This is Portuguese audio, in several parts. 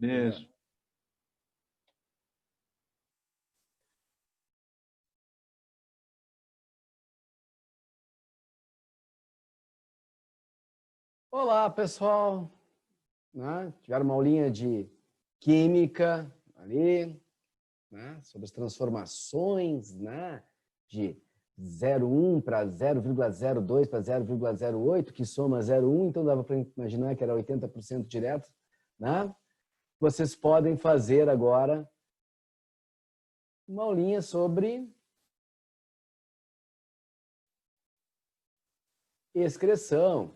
Beijo. Olá, pessoal. Né? Tiveram uma aulinha de química ali, né? Sobre as transformações, né? De 0,1 para 0,02 para 0,08, que soma 0,1, então dava para imaginar que era 80% direto, né? Vocês podem fazer agora uma aulinha sobre excreção.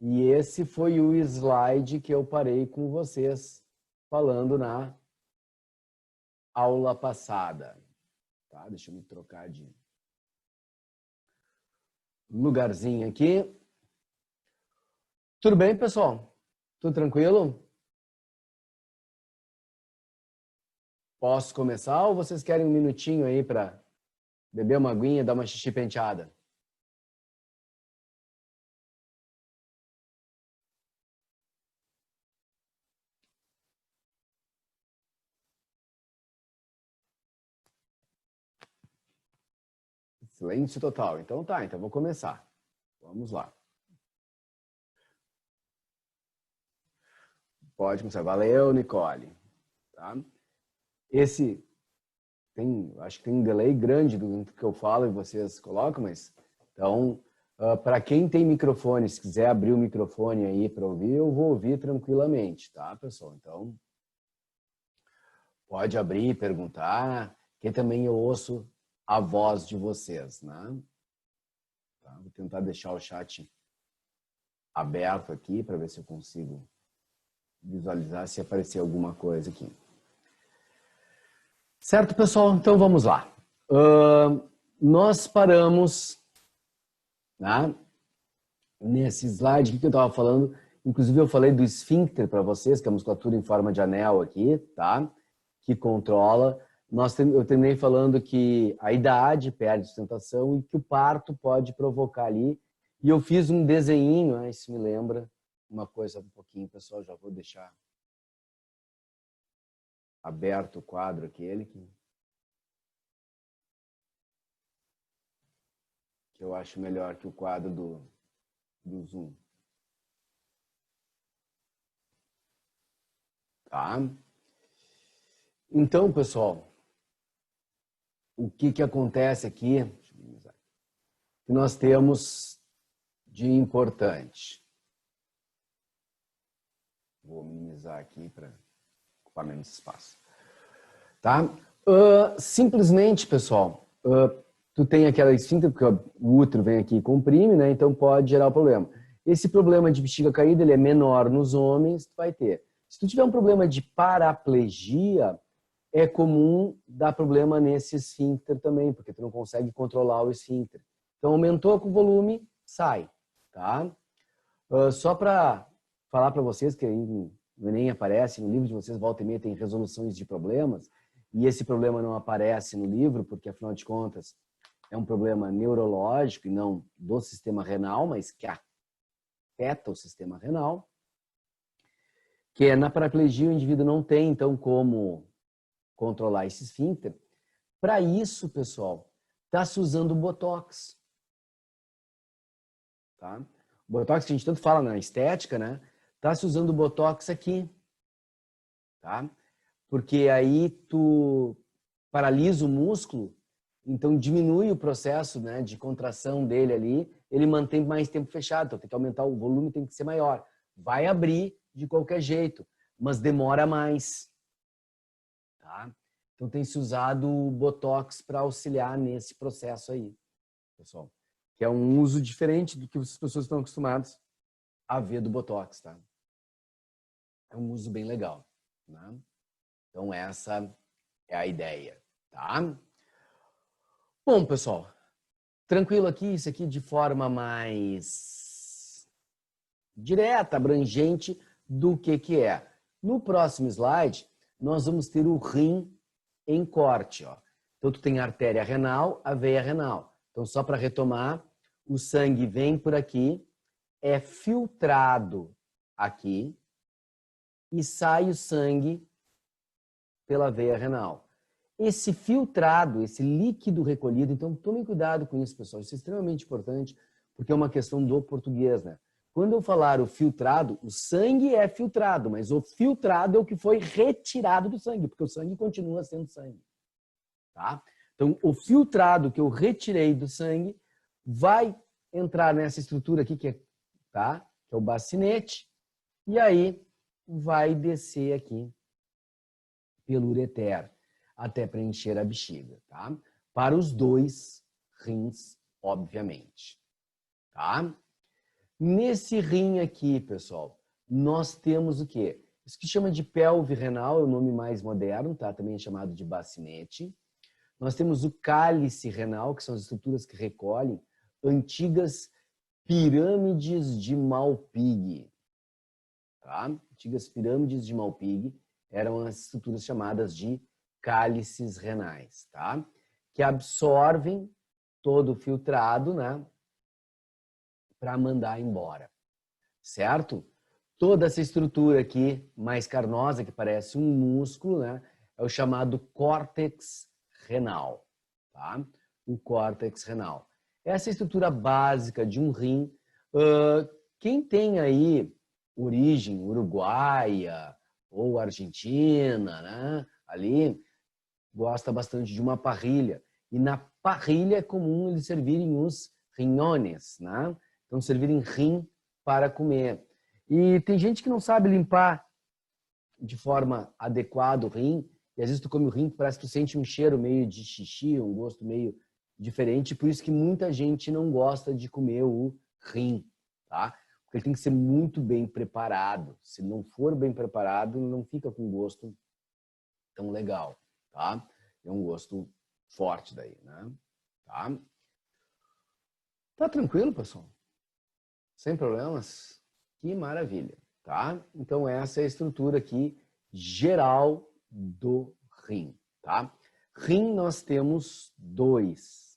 E esse foi o slide que eu parei com vocês falando na aula passada. Tá? Deixa eu me trocar de lugarzinho aqui. Tudo bem, pessoal? Tudo tranquilo? Posso começar ou vocês querem um minutinho aí para beber uma aguinha e dar uma xixi penteada? Silêncio total. Então tá, então vou começar. Vamos lá. Pode começar. Valeu, Nicole. Tá? Esse acho que tem um delay grande do que eu falo e vocês colocam, mas então, para quem tem microfone, se quiser abrir o microfone aí para ouvir, eu vou ouvir tranquilamente, tá, pessoal? Então, pode abrir e perguntar, que também eu ouço a voz de vocês, né? Tá? Vou tentar deixar o chat aberto aqui para ver se eu consigo visualizar se aparecer alguma coisa aqui. Certo, pessoal? Então vamos lá. Nós paramos, né, nesse slide que eu estava falando. Inclusive eu falei do esfíncter para vocês, que é a musculatura em forma de anel aqui, tá? Que controla. Eu terminei falando que a idade perde sustentação e que o parto pode provocar ali. E eu fiz um desenhinho, né? Isso me lembra uma coisa um pouquinho, pessoal. Já vou deixar aberto o quadro aquele que eu acho melhor que o quadro do Zoom. Tá? Então, pessoal, o que acontece aqui? Que nós temos de importante. Vou minimizar aqui para ocupar menos espaço. Tá? Simplesmente, pessoal, tu tem aquela esfíncter, porque o útero vem aqui e comprime, né? Então pode gerar o problema. Esse problema de bexiga caída, ele é menor nos homens, tu vai ter. Se tu tiver um problema de paraplegia, é comum dar problema nesse esfíncter também, porque tu não consegue controlar o esfíncter. Então aumentou com o volume, sai, tá? Só para falar para vocês que nem aparece no livro de vocês, volta e meia tem resoluções de problemas, e esse problema não aparece no livro, porque afinal de contas é um problema neurológico e não do sistema renal, mas que afeta o sistema renal, que é na paraplegia o indivíduo não tem, então, como controlar esse esfíncter. Para isso, pessoal, está se usando Botox. Tá? O Botox que a gente tanto fala na estética, né? Está se usando Botox aqui. Tá? Porque aí tu paralisa o músculo, então diminui o processo, né, de contração dele ali, ele mantém mais tempo fechado, então tem que aumentar o volume, tem que ser maior. Vai abrir de qualquer jeito, mas demora mais. Tá? Então tem se usado o Botox para auxiliar nesse processo aí, pessoal. Que é um uso diferente do que as pessoas estão acostumadas a ver do Botox, tá? É um uso bem legal, né? Então essa é a ideia, tá? Bom, pessoal, tranquilo aqui, isso aqui de forma mais direta, abrangente do que é. No próximo slide, nós vamos ter o rim em corte, ó. Então, tu tem a artéria renal, a veia renal. Então, só para retomar, o sangue vem por aqui, é filtrado aqui e sai o sangue pela veia renal. Esse filtrado, esse líquido recolhido, então tomem cuidado com isso, pessoal, isso é extremamente importante, porque é uma questão do português, né? Quando eu falar o filtrado, o sangue é filtrado, mas o filtrado é o que foi retirado do sangue, porque o sangue continua sendo sangue, tá? Então, o filtrado que eu retirei do sangue vai entrar nessa estrutura aqui, que é o bacinete, e aí vai descer aqui pelo ureter até preencher a bexiga, tá? Para os 2 rins, obviamente, tá? Nesse rim aqui, pessoal, nós temos o quê? Isso que chama de pelve renal, é o nome mais moderno, tá? Também é chamado de bacinete. Nós temos o cálice renal, que são as estruturas que recolhem antigas pirâmides de Malpighi, tá? Antigas pirâmides de Malpighi eram as estruturas chamadas de cálices renais, tá? Que absorvem todo o filtrado, né? Para mandar embora, certo? Toda essa estrutura aqui, mais carnosa, que parece um músculo, né? É o chamado córtex renal, tá? O córtex renal. Essa estrutura básica de um rim, quem tem aí origem uruguaia ou argentina, né? Ali, gosta bastante de uma parrilha. E na parrilha é comum eles servirem os rinhones, né? Então, servirem rim para comer. E tem gente que não sabe limpar de forma adequada o rim, e às vezes tu come o rim, parece que tu sente um cheiro meio de xixi, um gosto meio diferente, por isso que muita gente não gosta de comer o rim, tá? Porque ele tem que ser muito bem preparado. Se não for bem preparado, não fica com gosto tão legal, tá? É um gosto forte daí, né? Tá? Tá tranquilo, pessoal? Sem problemas? Que maravilha, tá? Então essa é a estrutura aqui geral do rim, tá? Rim nós temos 2,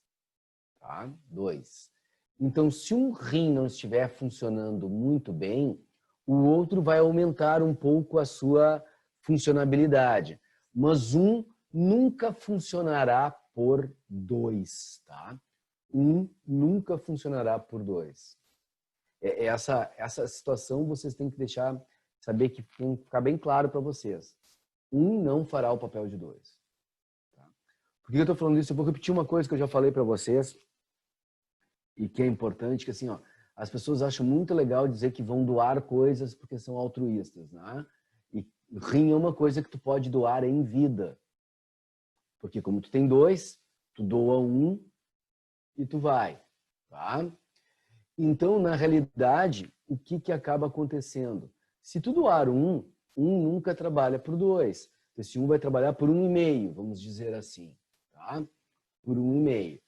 tá? 2. Então se um rim não estiver funcionando muito bem, o outro vai aumentar um pouco a sua funcionabilidade, mas um nunca funcionará por 2, tá? Um nunca funcionará por 2. Essa situação vocês têm que deixar, saber que tem que ficar bem claro para vocês. Um não fará o papel de 2. Tá? Por que eu estou falando isso? Eu vou repetir uma coisa que eu já falei para vocês e que é importante, que assim, ó, as pessoas acham muito legal dizer que vão doar coisas porque são altruístas, né? E rim é uma coisa que tu pode doar em vida. Porque como tu tem 2, tu doa um e tu vai, tá? Então, na realidade, o que acaba acontecendo? Se tu doar um nunca trabalha por 2. Esse um vai trabalhar por 1,5, vamos dizer assim, tá? Por 1,5.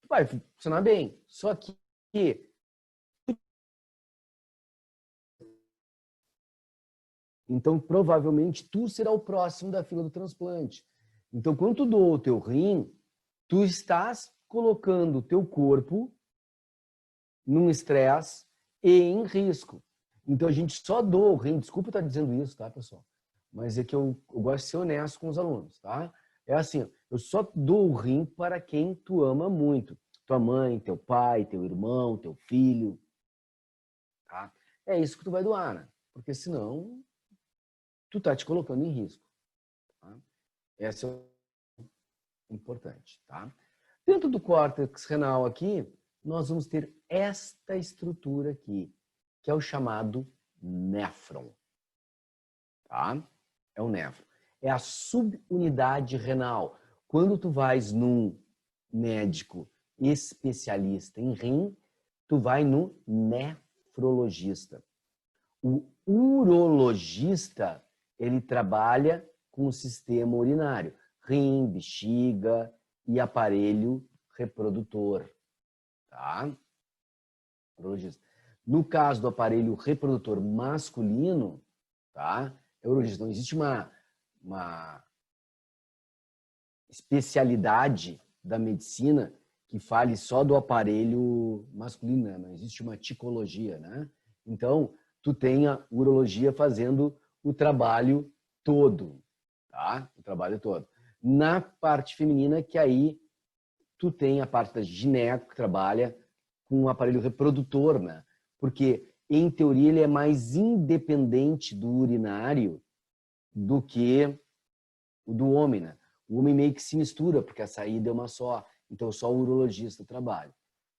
Vai funcionar bem. Só que então, provavelmente, tu será o próximo da fila do transplante. Então, quando tu doa o teu rim, tu estás colocando o teu corpo num estresse e em risco. Então, a gente só doa o rim. Desculpa estar dizendo isso, tá, pessoal? Mas é que eu gosto de ser honesto com os alunos, tá? É assim, eu só dou o rim para quem tu ama muito. Tua mãe, teu pai, teu irmão, teu filho, tá? É isso que tu vai doar, né? Porque senão, tu tá te colocando em risco. Tá? Essa é importante, tá? Dentro do córtex renal aqui, nós vamos ter esta estrutura aqui, que é o chamado néfron, tá? É o néfron. É a subunidade renal. Quando tu vais num médico especialista em rim, tu vai no nefrologista. O urologista, ele trabalha com o sistema urinário, rim, bexiga e aparelho reprodutor, tá? Urologista. No caso do aparelho reprodutor masculino, tá? É urologista. Não existe uma especialidade da medicina que fale só do aparelho masculino, né? Não existe uma ticologia, né? Então, tu tem a urologia fazendo o trabalho todo, tá? O trabalho todo. Na parte feminina, que aí tu tem a parte da gineco, que trabalha com o aparelho reprodutor, né? Porque, em teoria, ele é mais independente do urinário do que o do homem, né? O homem meio que se mistura, porque a saída é uma só. Então, só o urologista trabalha,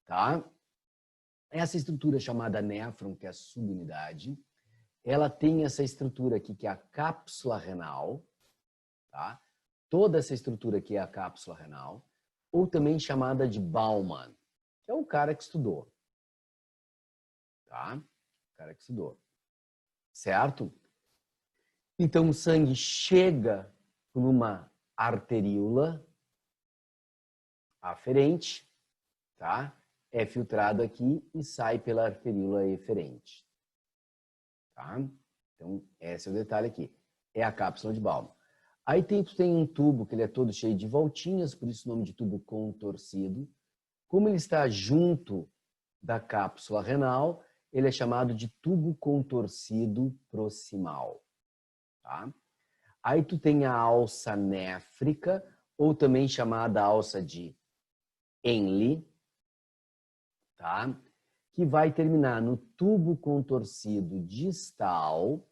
tá? Essa estrutura chamada néfron, que é a subunidade, ela tem essa estrutura aqui, que é a cápsula renal, tá? Toda essa estrutura aqui é a cápsula renal, ou também chamada de Baumann, que é o cara que estudou, tá? O cara que estudou, certo? Então, o sangue chega por uma arteríola aferente, tá? É filtrado aqui e sai pela arteríola eferente, tá? Então, esse é o detalhe aqui. É a cápsula de Baumann. Aí tu tem um tubo que ele é todo cheio de voltinhas, por isso o nome de tubo contorcido. Como ele está junto da cápsula renal, ele é chamado de tubo contorcido proximal, tá? Aí tu tem a alça néfrica, ou também chamada alça de Henle, tá? Que vai terminar no tubo contorcido distal,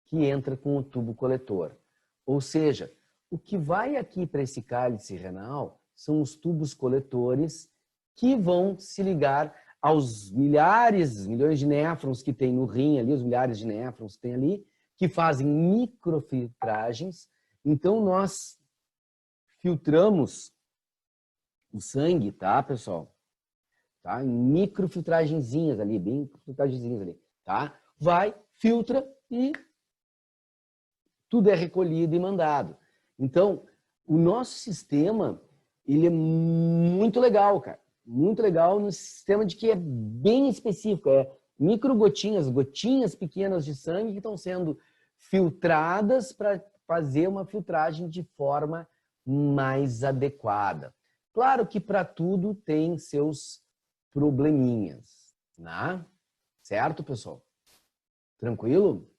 que entra com o tubo coletor. Ou seja, o que vai aqui para esse cálice renal são os tubos coletores que vão se ligar aos milhões de néfrons que tem no rim ali, os milhares de néfrons que tem ali, que fazem microfiltragens. Então, nós filtramos o sangue, tá, pessoal? Tá? Microfiltragenzinhas ali, bem filtragenzinhas ali, tá? Vai, filtra e tudo é recolhido e mandado. Então, o nosso sistema, ele é muito legal, cara. Muito legal no sistema de que é bem específico. É microgotinhas, gotinhas pequenas de sangue que estão sendo filtradas para fazer uma filtragem de forma mais adequada. Claro que para tudo tem seus probleminhas, né? Certo, pessoal? Tranquilo?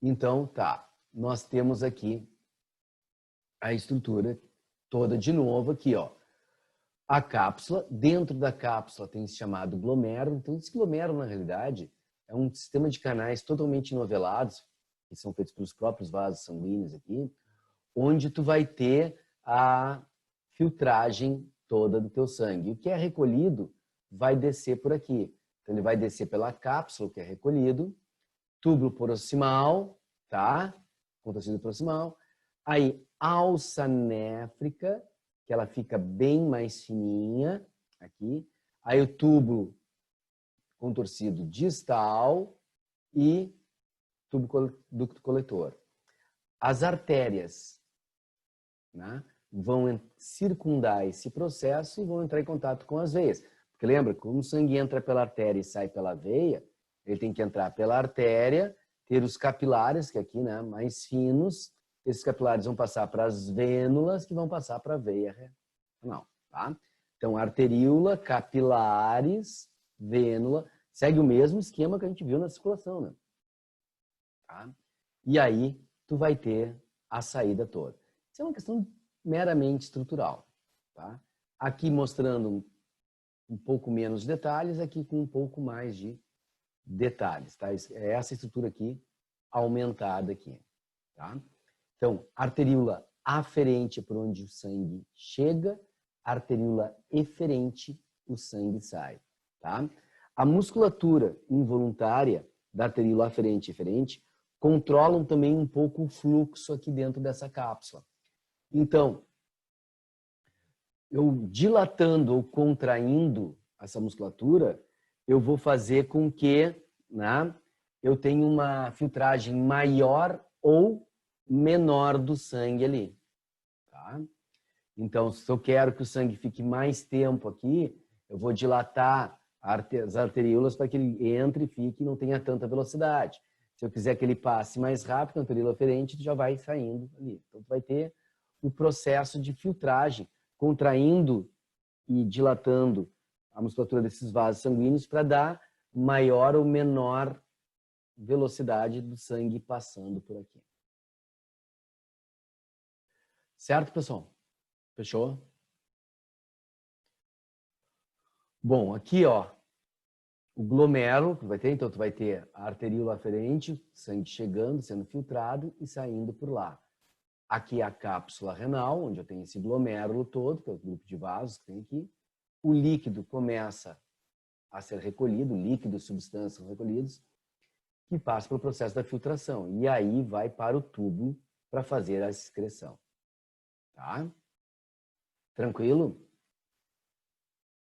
Então, tá. Nós temos aqui a estrutura toda de novo aqui, ó. A cápsula, dentro da cápsula tem esse chamado glomérulo. Então, esse glomérulo, na realidade, é um sistema de canais totalmente novelados, que são feitos pelos próprios vasos sanguíneos aqui, onde tu vai ter a filtragem toda do teu sangue. O que é recolhido vai descer por aqui. Então, ele vai descer pela cápsula, que é recolhido, túbulo proximal, tá? Contorcido proximal. Aí, alça néfrica, que ela fica bem mais fininha aqui. Aí, o túbulo contorcido distal e ducto coletor. As artérias, né, vão circundar esse processo e vão entrar em contato com as veias. Porque lembra, como o sangue entra pela artéria e sai pela veia, ele tem que entrar pela artéria, ter os capilares, que aqui, né, mais finos. Esses capilares vão passar para as vênulas, que vão passar para a veia renal, tá? Então, arteríola, capilares, vênula, segue o mesmo esquema que a gente viu na circulação, né? Tá? E aí, tu vai ter a saída toda. Isso é uma questão meramente estrutural, tá? Aqui mostrando um pouco menos de detalhes, aqui com um pouco mais de detalhes, tá? É essa estrutura aqui, aumentada aqui, tá? Então, arteríola aferente por onde o sangue chega, arteríola eferente, o sangue sai, tá? A musculatura involuntária da arteríola aferente e eferente controlam também um pouco o fluxo aqui dentro dessa cápsula. Então, eu dilatando ou contraindo essa musculatura, eu vou fazer com que, né, eu tenha uma filtragem maior ou menor do sangue ali, tá? Então, se eu quero que o sangue fique mais tempo aqui, eu vou dilatar as arteríolas para que ele entre e fique e não tenha tanta velocidade. Se eu quiser que ele passe mais rápido, a arteríola aferente, tu já vai saindo ali. Então, tu vai ter o processo de filtragem, contraindo e dilatando a musculatura desses vasos sanguíneos para dar maior ou menor velocidade do sangue passando por aqui. Certo, pessoal? Fechou? Bom, aqui, ó, o glomérulo que vai ter, então tu vai ter a arteríola aferente, sangue chegando, sendo filtrado e saindo por lá. Aqui é a cápsula renal, onde eu tenho esse glomérulo todo, que é o grupo de vasos que tem aqui. O líquido começa a ser recolhido, líquidos, substâncias recolhidos, que passa pelo processo da filtração. E aí vai para o tubo para fazer a excreção. Tá? Tranquilo?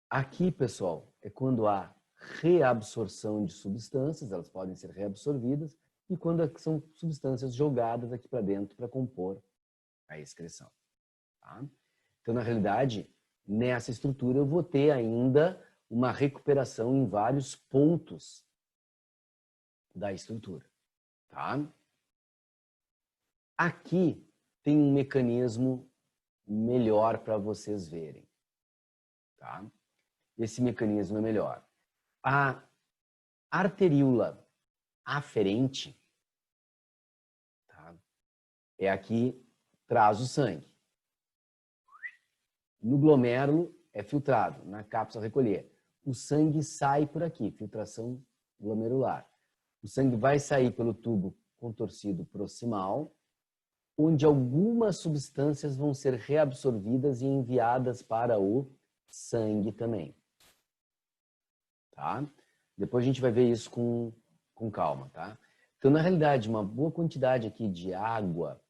Aqui, pessoal, é quando há reabsorção de substâncias, elas podem ser reabsorvidas, e quando são substâncias jogadas aqui para dentro para compor a excreção. Tá? Então, na realidade, nessa estrutura eu vou ter ainda uma recuperação em vários pontos da estrutura. Tá? Aqui tem um mecanismo melhor para vocês verem. Tá? Esse mecanismo é melhor. A arteríola aferente, tá? É aqui, traz o sangue. No glomérulo é filtrado, na cápsula recolher. O sangue sai por aqui, filtração glomerular. O sangue vai sair pelo tubo contorcido proximal, onde algumas substâncias vão ser reabsorvidas e enviadas para o sangue também. Tá? Depois a gente vai ver isso com calma, tá? Então, na realidade, uma boa quantidade aqui de água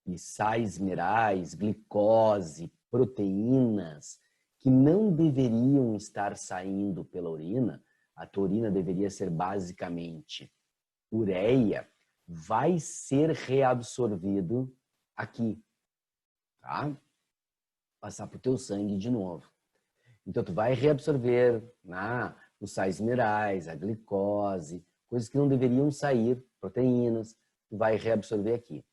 e sais minerais, glicose, proteínas, que não deveriam estar saindo pela urina, a tua urina deveria ser basicamente ureia, vai ser reabsorvido aqui, tá? Passar para o teu sangue de novo. Então, tu vai reabsorver os sais minerais, a glicose, coisas que não deveriam sair, proteínas, tu vai reabsorver aqui.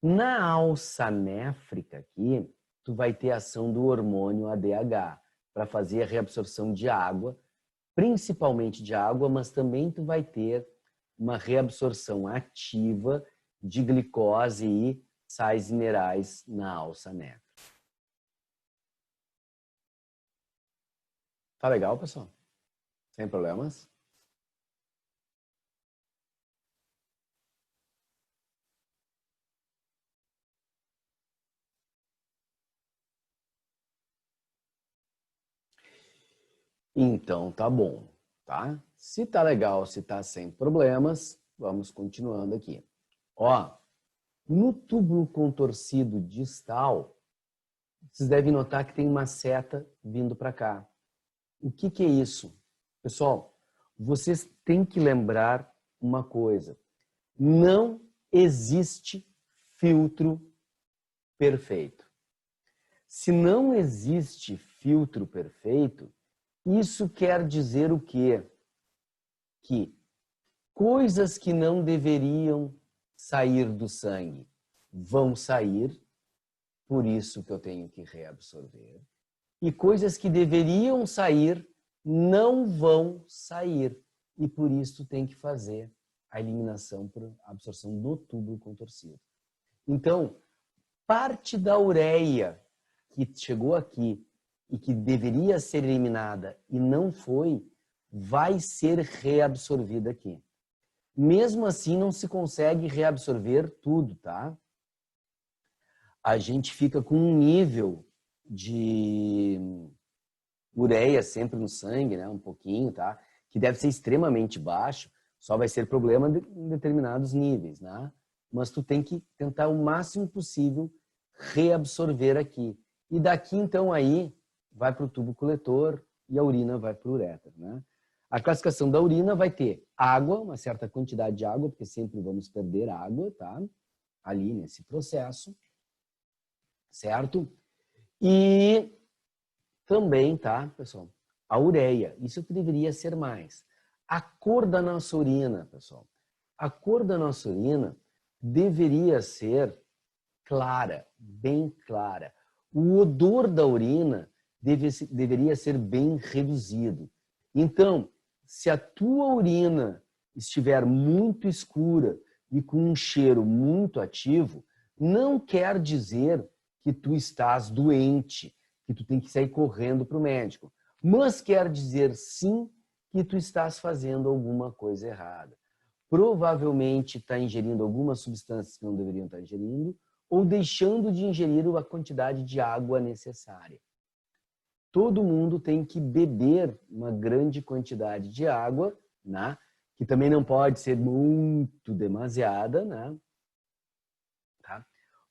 Na alça néfrica aqui, tu vai ter a ação do hormônio ADH para fazer a reabsorção de água, principalmente de água, mas também tu vai ter uma reabsorção ativa de glicose e sais minerais na alça néfrica. Tá legal, pessoal? Sem problemas? Então, tá bom, tá? Se tá legal, se tá sem problemas, vamos continuando aqui. Ó, no túbulo contorcido distal, vocês devem notar que tem uma seta vindo para cá. O que que é isso? Pessoal, vocês têm que lembrar uma coisa. Não existe filtro perfeito. Se não existe filtro perfeito, isso quer dizer o quê? Que coisas que não deveriam sair do sangue vão sair, por isso que eu tenho que reabsorver. E coisas que deveriam sair não vão sair. E por isso tem que fazer a eliminação por absorção no túbulo contorcido. Então, parte da ureia que chegou aqui e que deveria ser eliminada e não foi, vai ser reabsorvida aqui. Mesmo assim, não se consegue reabsorver tudo, tá? A gente fica com um nível de ureia sempre no sangue, né? Um pouquinho, tá? Que deve ser extremamente baixo, só vai ser problema em determinados níveis, né? Mas tu tem que tentar o máximo possível reabsorver aqui. E daqui, então, aí, vai para o tubo coletor e a urina vai para o ureter, né? A classificação da urina vai ter água, uma certa quantidade de água, porque sempre vamos perder água, tá? Ali nesse processo, certo? E também, tá, pessoal? A ureia, isso que deveria ser mais. A cor da nossa urina, pessoal. A cor da nossa urina deveria ser clara, bem clara. O odor da urina deveria ser bem reduzido. Então, se a tua urina estiver muito escura e com um cheiro muito ativo, não quer dizer que tu estás doente, que tu tem que sair correndo para o médico. Mas quer dizer sim que tu estás fazendo alguma coisa errada. Provavelmente está ingerindo algumas substâncias que não deveriam estar ingerindo ou deixando de ingerir a quantidade de água necessária. Todo mundo tem que beber uma grande quantidade de água, né? Que também não pode ser muito demasiada, né? Tá?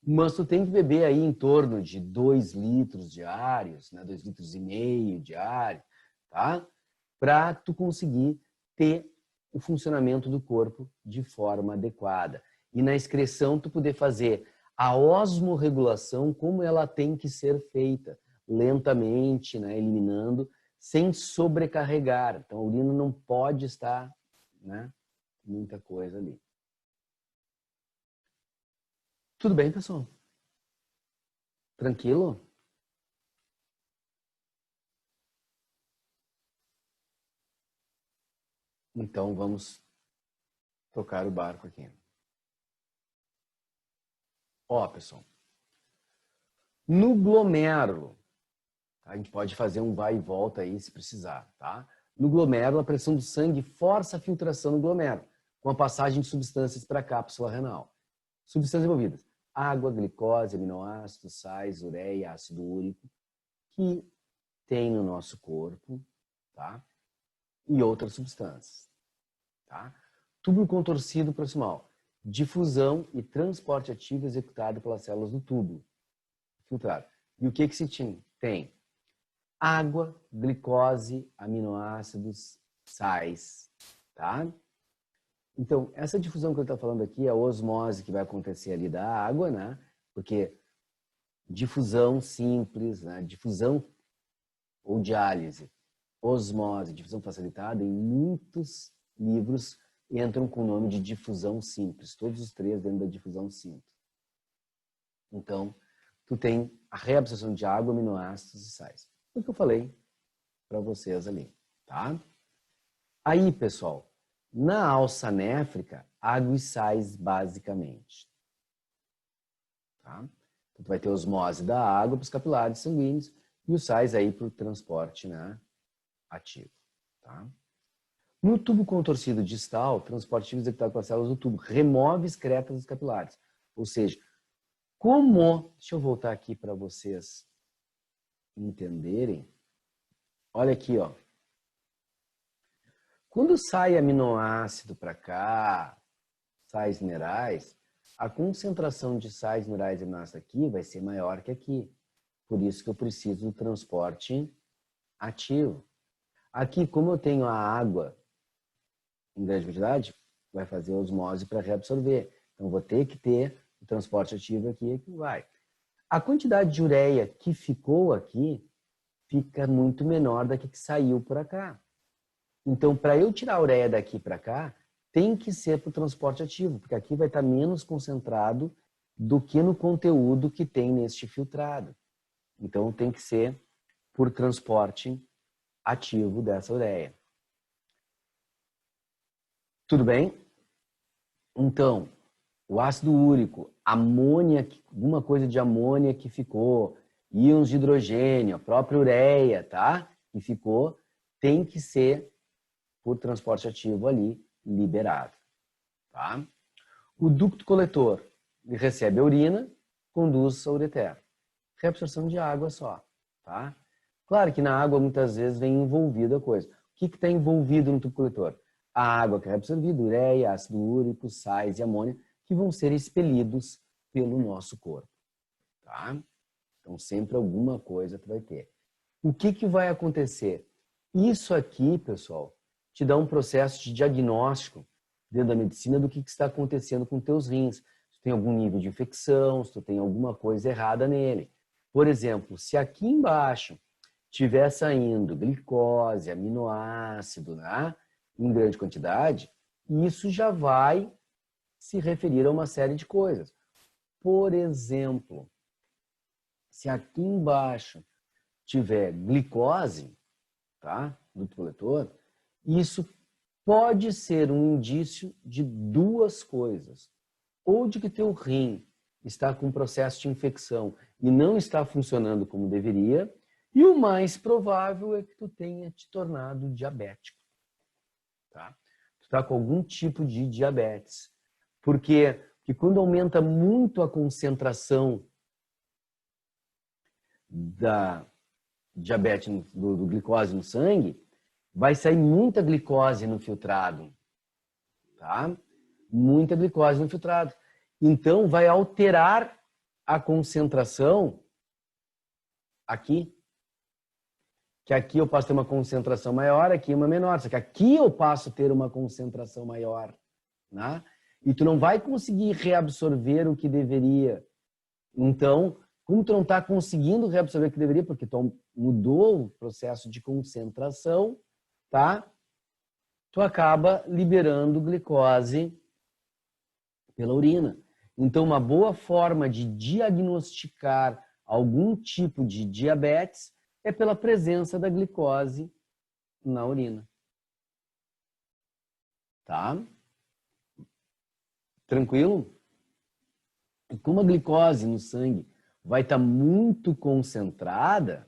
Mas tu tem que beber aí em torno de 2 litros diários, né? 2,5 litros diários, tá? Para tu conseguir ter o funcionamento do corpo de forma adequada. E na excreção tu poder fazer a osmorregulação como ela tem que ser feita, lentamente, né? Eliminando, sem sobrecarregar. Então a urina não pode estar, né? Muita coisa ali. Tudo bem, pessoal? Tranquilo? Então vamos tocar o barco aqui. Ó, pessoal, no glomérulo, a gente pode fazer um vai e volta aí se precisar, tá? No glomérulo, a pressão do sangue força a filtração no glomérulo, com a passagem de substâncias para a cápsula renal. Substâncias envolvidas: água, glicose, aminoácidos, sais, ureia, ácido úrico, que tem no nosso corpo, tá? E outras substâncias, tá? Túbulo contorcido proximal: difusão e transporte ativo executado pelas células do túbulo filtrado. E o que se tem? Água, glicose, aminoácidos, sais, tá? Então, essa difusão que eu estou falando aqui é a osmose que vai acontecer ali da água, né? Porque difusão simples, né? Difusão ou diálise, osmose, difusão facilitada, em muitos livros entram com o nome de difusão simples, todos os três dentro da difusão simples. Então, tu tem a reabsorção de água, aminoácidos e sais. O que eu falei para vocês ali, tá? Aí, pessoal, na alça néfrica, água e sais basicamente, tá? Então, tu vai ter osmose da água para os capilares sanguíneos e os sais aí para o transporte, né, ativo, tá? No tubo contorcido distal, transporte ativo executado pelas células do tubo remove excretas dos capilares. Ou seja, deixa eu voltar aqui para vocês entenderem. Olha aqui, ó. Quando sai aminoácido para cá, sais minerais, a concentração de sais minerais e aminoácidos aqui vai ser maior que aqui. Por isso que eu preciso do transporte ativo. Aqui, como eu tenho a água em grande quantidade, vai fazer osmose para reabsorver. Então, vou ter que ter o transporte ativo aqui que vai. A quantidade de ureia que ficou aqui fica muito menor da que saiu por cá. Então, para eu tirar a ureia daqui para cá, tem que ser para o transporte ativo, porque aqui vai estar menos concentrado do que no conteúdo que tem neste filtrado. Então, tem que ser por transporte ativo dessa ureia. Tudo bem? Então, o ácido úrico, amônia, alguma coisa de amônia que ficou, íons de hidrogênio, a própria ureia, tá? Que ficou, tem que ser por transporte ativo ali, liberado, tá? O ducto coletor, ele recebe a urina, conduz ao ureter. Reabsorção de água só, tá? Claro que na água muitas vezes vem envolvida a coisa. O que está envolvido no tubo coletor? A água que é absorvida, ureia, ácido úrico, sais e amônia, que vão ser expelidos pelo nosso corpo, tá? Então sempre alguma coisa tu vai ter. O que vai acontecer? Isso aqui, pessoal, te dá um processo de diagnóstico dentro da medicina do que está acontecendo com teus rins. Se tu tem algum nível de infecção, se tu tem alguma coisa errada nele. Por exemplo, se aqui embaixo estiver saindo glicose, aminoácido, né, em grande quantidade, isso já vai se referir a uma série de coisas. Por exemplo, se aqui embaixo tiver glicose, tá, do coletor, isso pode ser um indício de duas coisas. Ou de que teu rim está com um processo de infecção e não está funcionando como deveria, e o mais provável é que tu tenha te tornado diabético. Tá? Tu está com algum tipo de diabetes. Porque quando aumenta muito a concentração da diabetes, do glicose no sangue, vai sair muita glicose no filtrado. Tá? Muita glicose no filtrado. Então, vai alterar a concentração aqui. Que aqui eu passo a ter uma concentração maior, aqui uma menor. Só que aqui eu passo a ter uma concentração maior. Né? E tu não vai conseguir reabsorver o que deveria. Então, como tu não está conseguindo reabsorver o que deveria, porque tu mudou o processo de concentração, tá? Tu acaba liberando glicose pela urina. Então, uma boa forma de diagnosticar algum tipo de diabetes é pela presença da glicose na urina. Tá? Tranquilo? E como a glicose no sangue vai estar muito concentrada,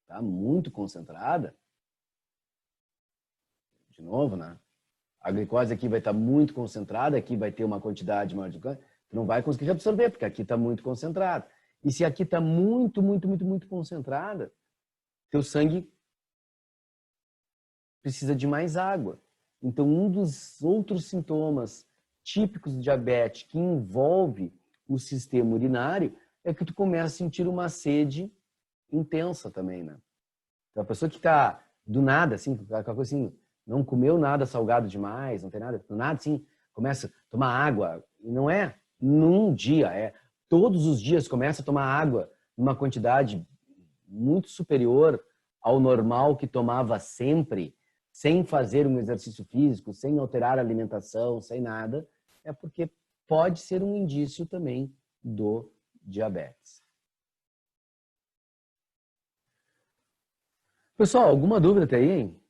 tá? Muito concentrada. De novo, né? A glicose aqui vai estar muito concentrada, aqui vai ter uma quantidade maior de glicose, tu não vai conseguir absorver, porque aqui está muito concentrado. E se aqui está muito concentrada, teu sangue precisa de mais água. Então, um dos outros sintomas típicos de diabetes que envolve o sistema urinário é que tu começa a sentir uma sede intensa também, né? Então, a pessoa que está do nada, assim, aquela coisa assim, não comeu nada salgado demais, não tem nada, do nada, assim, começa a tomar água. E não é num dia, é todos os dias começa a tomar água numa quantidade muito superior ao normal que tomava sempre, sem fazer um exercício físico, sem alterar a alimentação, sem nada, é porque pode ser um indício também do diabetes. Pessoal, alguma dúvida até aí, hein?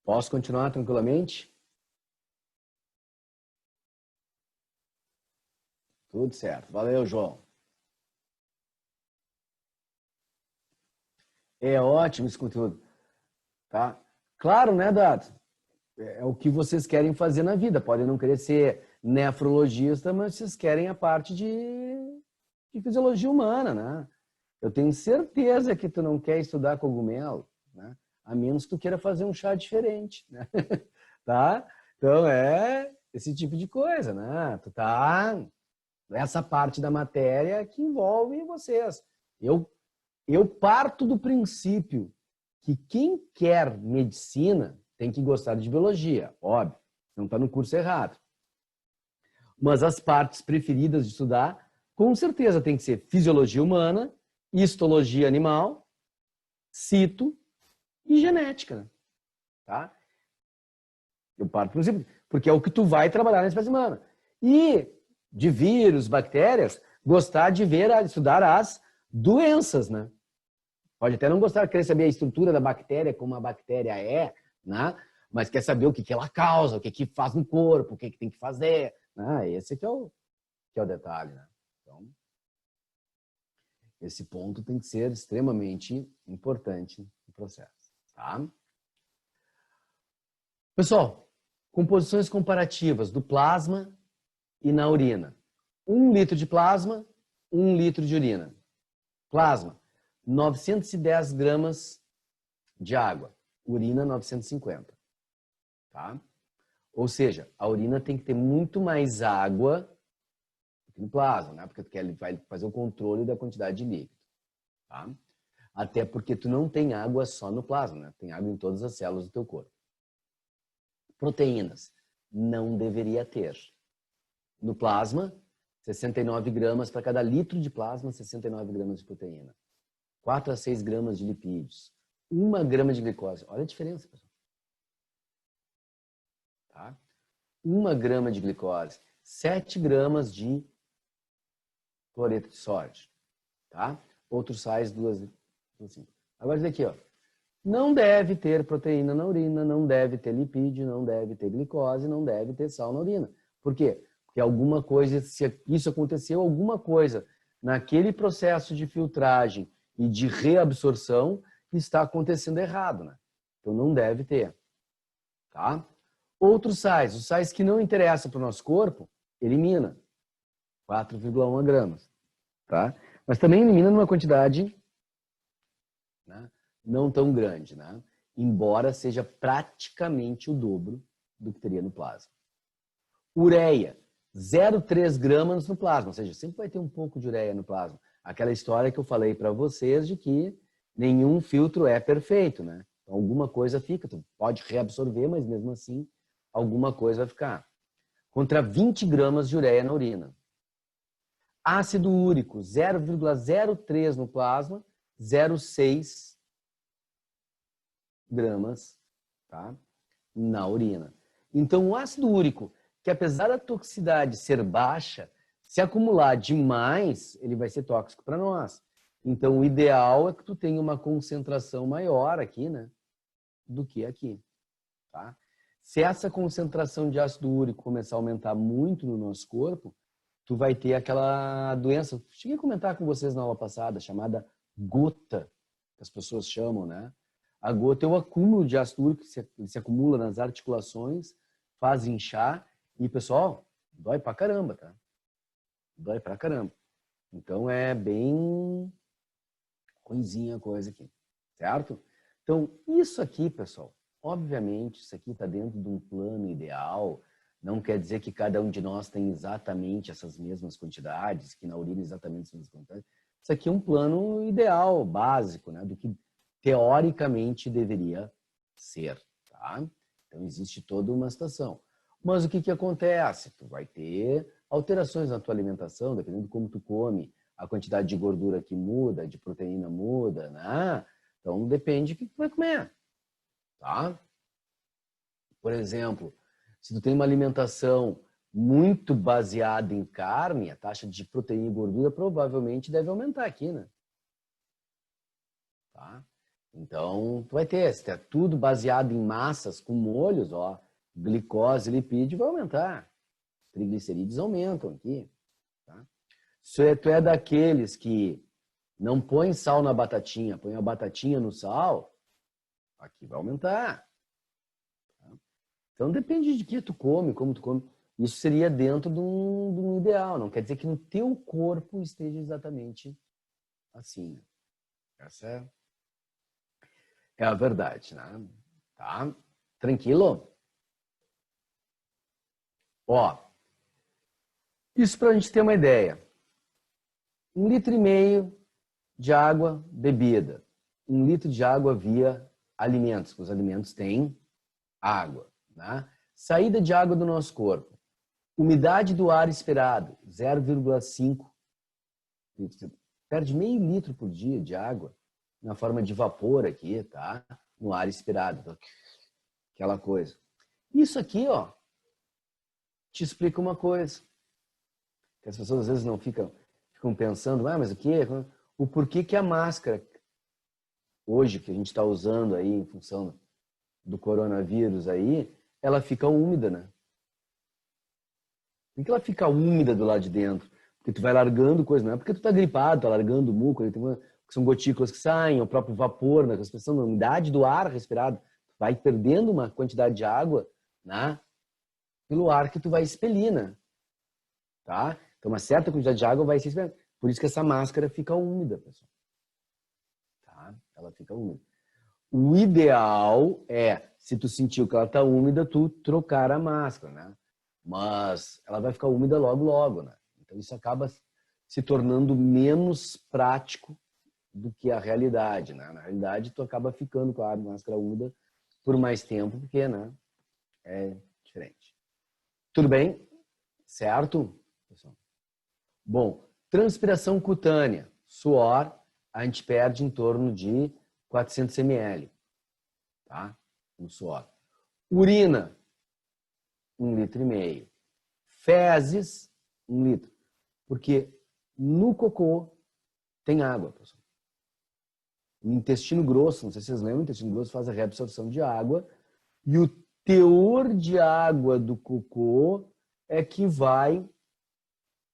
Posso continuar tranquilamente? Tudo certo. Valeu, João. É ótimo esse conteúdo. Tá? Claro, né, Dado? É o que vocês querem fazer na vida. Podem não querer ser nefrologista, mas vocês querem a parte de fisiologia humana, né? Eu tenho certeza que tu não quer estudar cogumelo, né? A menos que tu queira fazer um chá diferente, né? Tá? Então é esse tipo de coisa, né? Tu tá essa parte da matéria que envolve vocês. Eu parto do princípio que quem quer medicina tem que gostar de biologia, óbvio, não está no curso errado. Mas as partes preferidas de estudar, com certeza, tem que ser fisiologia humana, histologia animal, cito e genética. Tá? Eu parto do princípio, porque é o que tu vai trabalhar na espécie humana. E de vírus, bactérias, gostar de ver, estudar as doenças, né? Pode até não gostar, querer saber a estrutura da bactéria, como a bactéria é, né? Mas quer saber o que ela causa, o que faz no corpo, o que tem que fazer. Né? Esse que é o detalhe. Né? Então, esse ponto tem que ser extremamente importante no processo. Tá? Pessoal, composições comparativas do plasma e na urina. 1 litro de plasma, 1 litro de urina. Plasma, 910 gramas de água. Urina, 950. Tá? Ou seja, a urina tem que ter muito mais água do que no plasma, né? Porque ele vai fazer o controle da quantidade de líquido. Tá? Até porque tu não tem água só no plasma, né? Tem água em todas as células do teu corpo. Proteínas. Não deveria ter. No plasma, 69 gramas para cada litro de plasma, 69 gramas de proteína. 4 a 6 gramas de lipídios. 1 grama de glicose. Olha a diferença, pessoal. Tá? 1 grama de glicose. 7 gramas de cloreto de sódio. Tá? outros sais, 2 assim. Agora isso aqui, ó. Não deve ter proteína na urina, não deve ter lipídio, não deve ter glicose, não deve ter sal na urina. Por quê? Porque alguma coisa, se isso aconteceu, alguma coisa naquele processo de filtragem e de reabsorção está acontecendo errado, né? Então não deve ter, tá? Outros sais, os sais que não interessam para o nosso corpo, elimina 4,1 gramas, tá? Mas também elimina numa quantidade, né, não tão grande, né? Embora seja praticamente o dobro do que teria no plasma. Ureia, 0,3 gramas no plasma, ou seja, sempre vai ter um pouco de ureia no plasma. Aquela história que eu falei para vocês de que nenhum filtro é perfeito, né? Então, alguma coisa fica, tu pode reabsorver, mas mesmo assim, alguma coisa vai ficar. Contra 20 gramas de ureia na urina. Ácido úrico, 0,03 no plasma, 0,6 gramas, tá? Na urina. Então, o ácido úrico, que apesar da toxicidade ser baixa, se acumular demais, ele vai ser tóxico para nós. Então, o ideal é que tu tenha uma concentração maior aqui, né? Do que aqui, tá? Se essa concentração de ácido úrico começar a aumentar muito no nosso corpo, tu vai ter aquela doença, cheguei a comentar com vocês na aula passada, chamada gota, que as pessoas chamam, né? A gota é o acúmulo de ácido úrico que se acumula nas articulações, faz inchar e, pessoal, dói pra caramba, tá? Dói pra caramba. Então, é bem ruinzinha a coisa aqui, certo? Então, isso aqui, pessoal, obviamente, isso aqui está dentro de um plano ideal. Não quer dizer que cada um de nós tem exatamente essas mesmas quantidades, que na urina exatamente as mesmas quantidades. Isso aqui é um plano ideal, básico, né? Do que teoricamente deveria ser, tá? Então, existe toda uma situação. Mas o que que acontece? Tu vai ter alterações na tua alimentação, dependendo de como tu come, a quantidade de gordura que muda, de proteína muda, né? Então, depende do que tu vai comer, tá? Por exemplo, se tu tem uma alimentação muito baseada em carne, a taxa de proteína e gordura provavelmente deve aumentar aqui, né? Tá? Então, tu vai ter, se é tudo baseado em massas com molhos, ó, glicose, lipídio vai aumentar. Triglicerídeos aumentam aqui, tá? Se tu é daqueles que não põe sal na batatinha, põe a batatinha no sal, aqui vai aumentar. Tá? Então, depende de que tu come, como tu come. Isso seria dentro de um ideal. Não quer dizer que no teu corpo esteja exatamente assim. Né? Essa é a verdade, né? Tá? Tranquilo? Ó, isso para a gente ter uma ideia. 1,5 litro de água bebida. 1 litro de água via alimentos. Os alimentos têm água. Né? Saída de água do nosso corpo. Umidade do ar expirado, 0,5 litros. Perde meio litro por dia de água na forma de vapor aqui, tá? No ar expirado. Então, aquela coisa. Isso aqui, ó, te explica uma coisa. Que as pessoas às vezes não ficam pensando, mas o quê? O porquê que a máscara, hoje, que a gente está usando aí em função do coronavírus aí, ela fica úmida, né? Por que ela fica úmida do lado de dentro? Porque tu vai largando coisa, não é porque tu tá gripado, tá largando muco, são gotículas que saem, o próprio vapor, né? A expressão da umidade do ar respirado, vai perdendo uma quantidade de água, né? Pelo ar que tu vai expelir, né? Tá? Então, uma certa quantidade de água vai se expelir. Por isso que essa máscara fica úmida, pessoal. Tá? Ela fica úmida. O ideal é, se tu sentiu que ela tá úmida, tu trocar a máscara, né? Mas ela vai ficar úmida logo, logo, né? Então isso acaba se tornando menos prático do que a realidade, né? Na realidade, tu acaba ficando com a máscara úmida por mais tempo, porque, né? É diferente. Tudo bem? Certo? Bom, transpiração cutânea, suor, a gente perde em torno de 400 ml, tá? No suor. Urina, 1,5 litro. Fezes, 1 litro. Porque no cocô tem água, pessoal. O intestino grosso, não sei se vocês lembram, o intestino grosso faz a reabsorção de água e o teor de água do cocô é que vai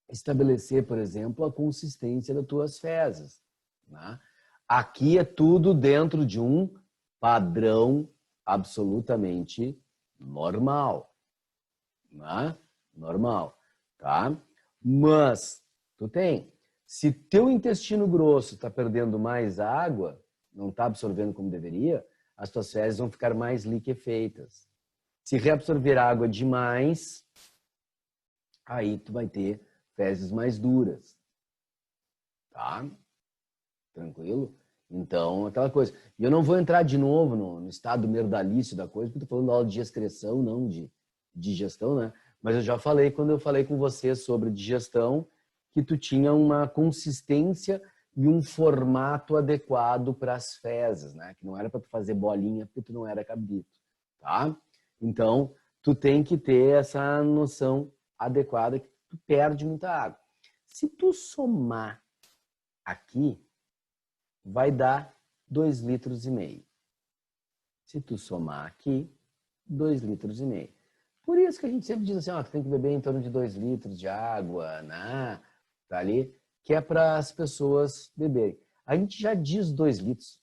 estabelecer, por exemplo, a consistência das tuas fezes. Né? Aqui é tudo dentro de um padrão absolutamente normal. Né? Normal, tá? Mas tu tem, se teu intestino grosso está perdendo mais água, não está absorvendo como deveria, as tuas fezes vão ficar mais liquefeitas. Se reabsorver água demais, aí tu vai ter fezes mais duras, tá? Tranquilo? Então, aquela coisa. E eu não vou entrar de novo no estado merdalício da coisa, porque estou falando da aula de excreção, não de digestão, né? Mas eu já falei quando eu falei com você sobre digestão, que tu tinha uma consistência e um formato adequado para as fezes, né? Que não era para tu fazer bolinha, porque tu não era cabrito, tá? Então, tu tem que ter essa noção adequada que tu perde muita água. Se tu somar aqui, vai dar 2,5 litros. Se tu somar aqui, 2,5 litros. Por isso que a gente sempre diz assim, ó, tu tem que beber em torno de 2 litros de água, né? Tá ali, que é para as pessoas beberem. A gente já diz 2 litros.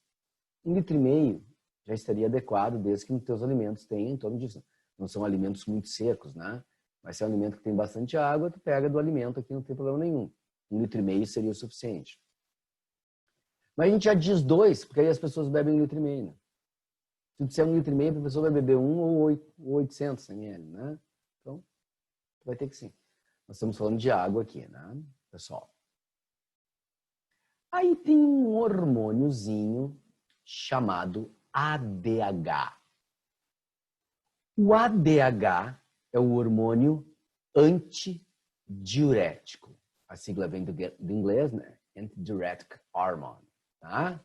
1,5 litro já estaria adequado, desde que os teus alimentos tenham em torno disso. Não são alimentos muito secos, né? Mas se é um alimento que tem bastante água, tu pega do alimento aqui, não tem problema nenhum. 1,5 litro seria o suficiente. Mas a gente já diz 2, porque aí as pessoas bebem 1,5 litro, né? Se tu disser 1,5 litro, a pessoa vai beber 1 ou 800 ml, né? Então, tu vai ter que sim. Nós estamos falando de água aqui, né, pessoal? Aí tem um hormôniozinho chamado ADH. O ADH é o hormônio antidiurético. A sigla vem do inglês, né? Antidiuretic hormone, tá?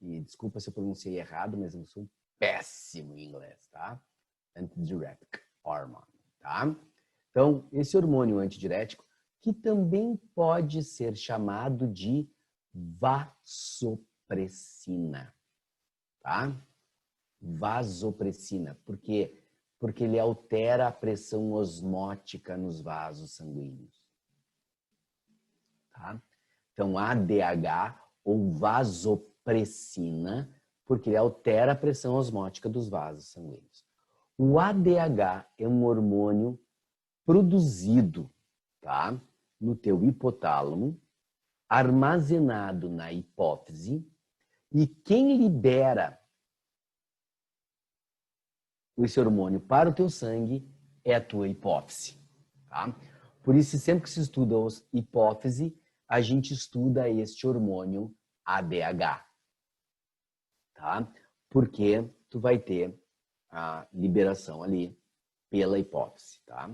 E desculpa se eu pronunciei errado, mas eu sou péssimo em inglês, tá? Antidiuretic hormone, tá? Então, esse hormônio antidiurético, que também pode ser chamado de vasopressina, tá? Vasopressina, por quê? Porque ele altera a pressão osmótica nos vasos sanguíneos, tá? Então, ADH ou vasopressina, porque ele altera a pressão osmótica dos vasos sanguíneos. O ADH é um hormônio produzido, tá, no teu hipotálamo, armazenado na hipófise, e quem libera esse hormônio para o teu sangue é a tua hipófise, tá? Por isso, sempre que se estuda a hipófise, a gente estuda este hormônio ADH, tá? Porque tu vai ter a liberação ali pela hipófise, tá?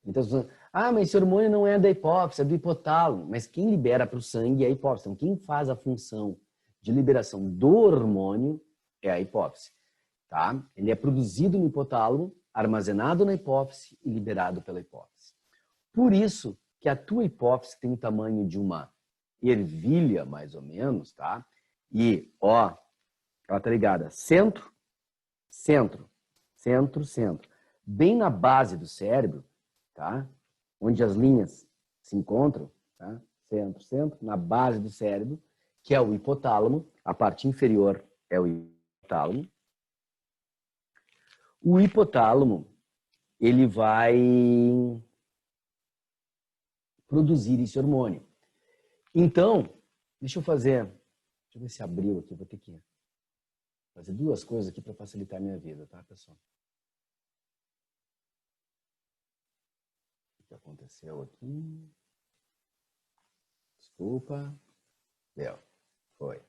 Então, mas esse hormônio não é da hipófise, é do hipotálamo. Mas quem libera para o sangue é a hipófise. Então, quem faz a função de liberação do hormônio é a hipófise, tá? Ele é produzido no hipotálamo, armazenado na hipófise e liberado pela hipófise. Por isso que a tua hipófise tem o tamanho de uma ervilha, mais ou menos, tá? E, ó, ela tá ligada centro, centro, centro, centro. Bem na base do cérebro, tá? Onde as linhas se encontram, tá? Centro, centro, na base do cérebro, que é o hipotálamo, a parte inferior é o hipotálamo. O hipotálamo, ele vai produzir esse hormônio. Então, deixa eu ver se abriu aqui, vou ter que fazer duas coisas aqui para facilitar a minha vida, tá, pessoal? O que aconteceu aqui? Desculpa. Deu. Foi.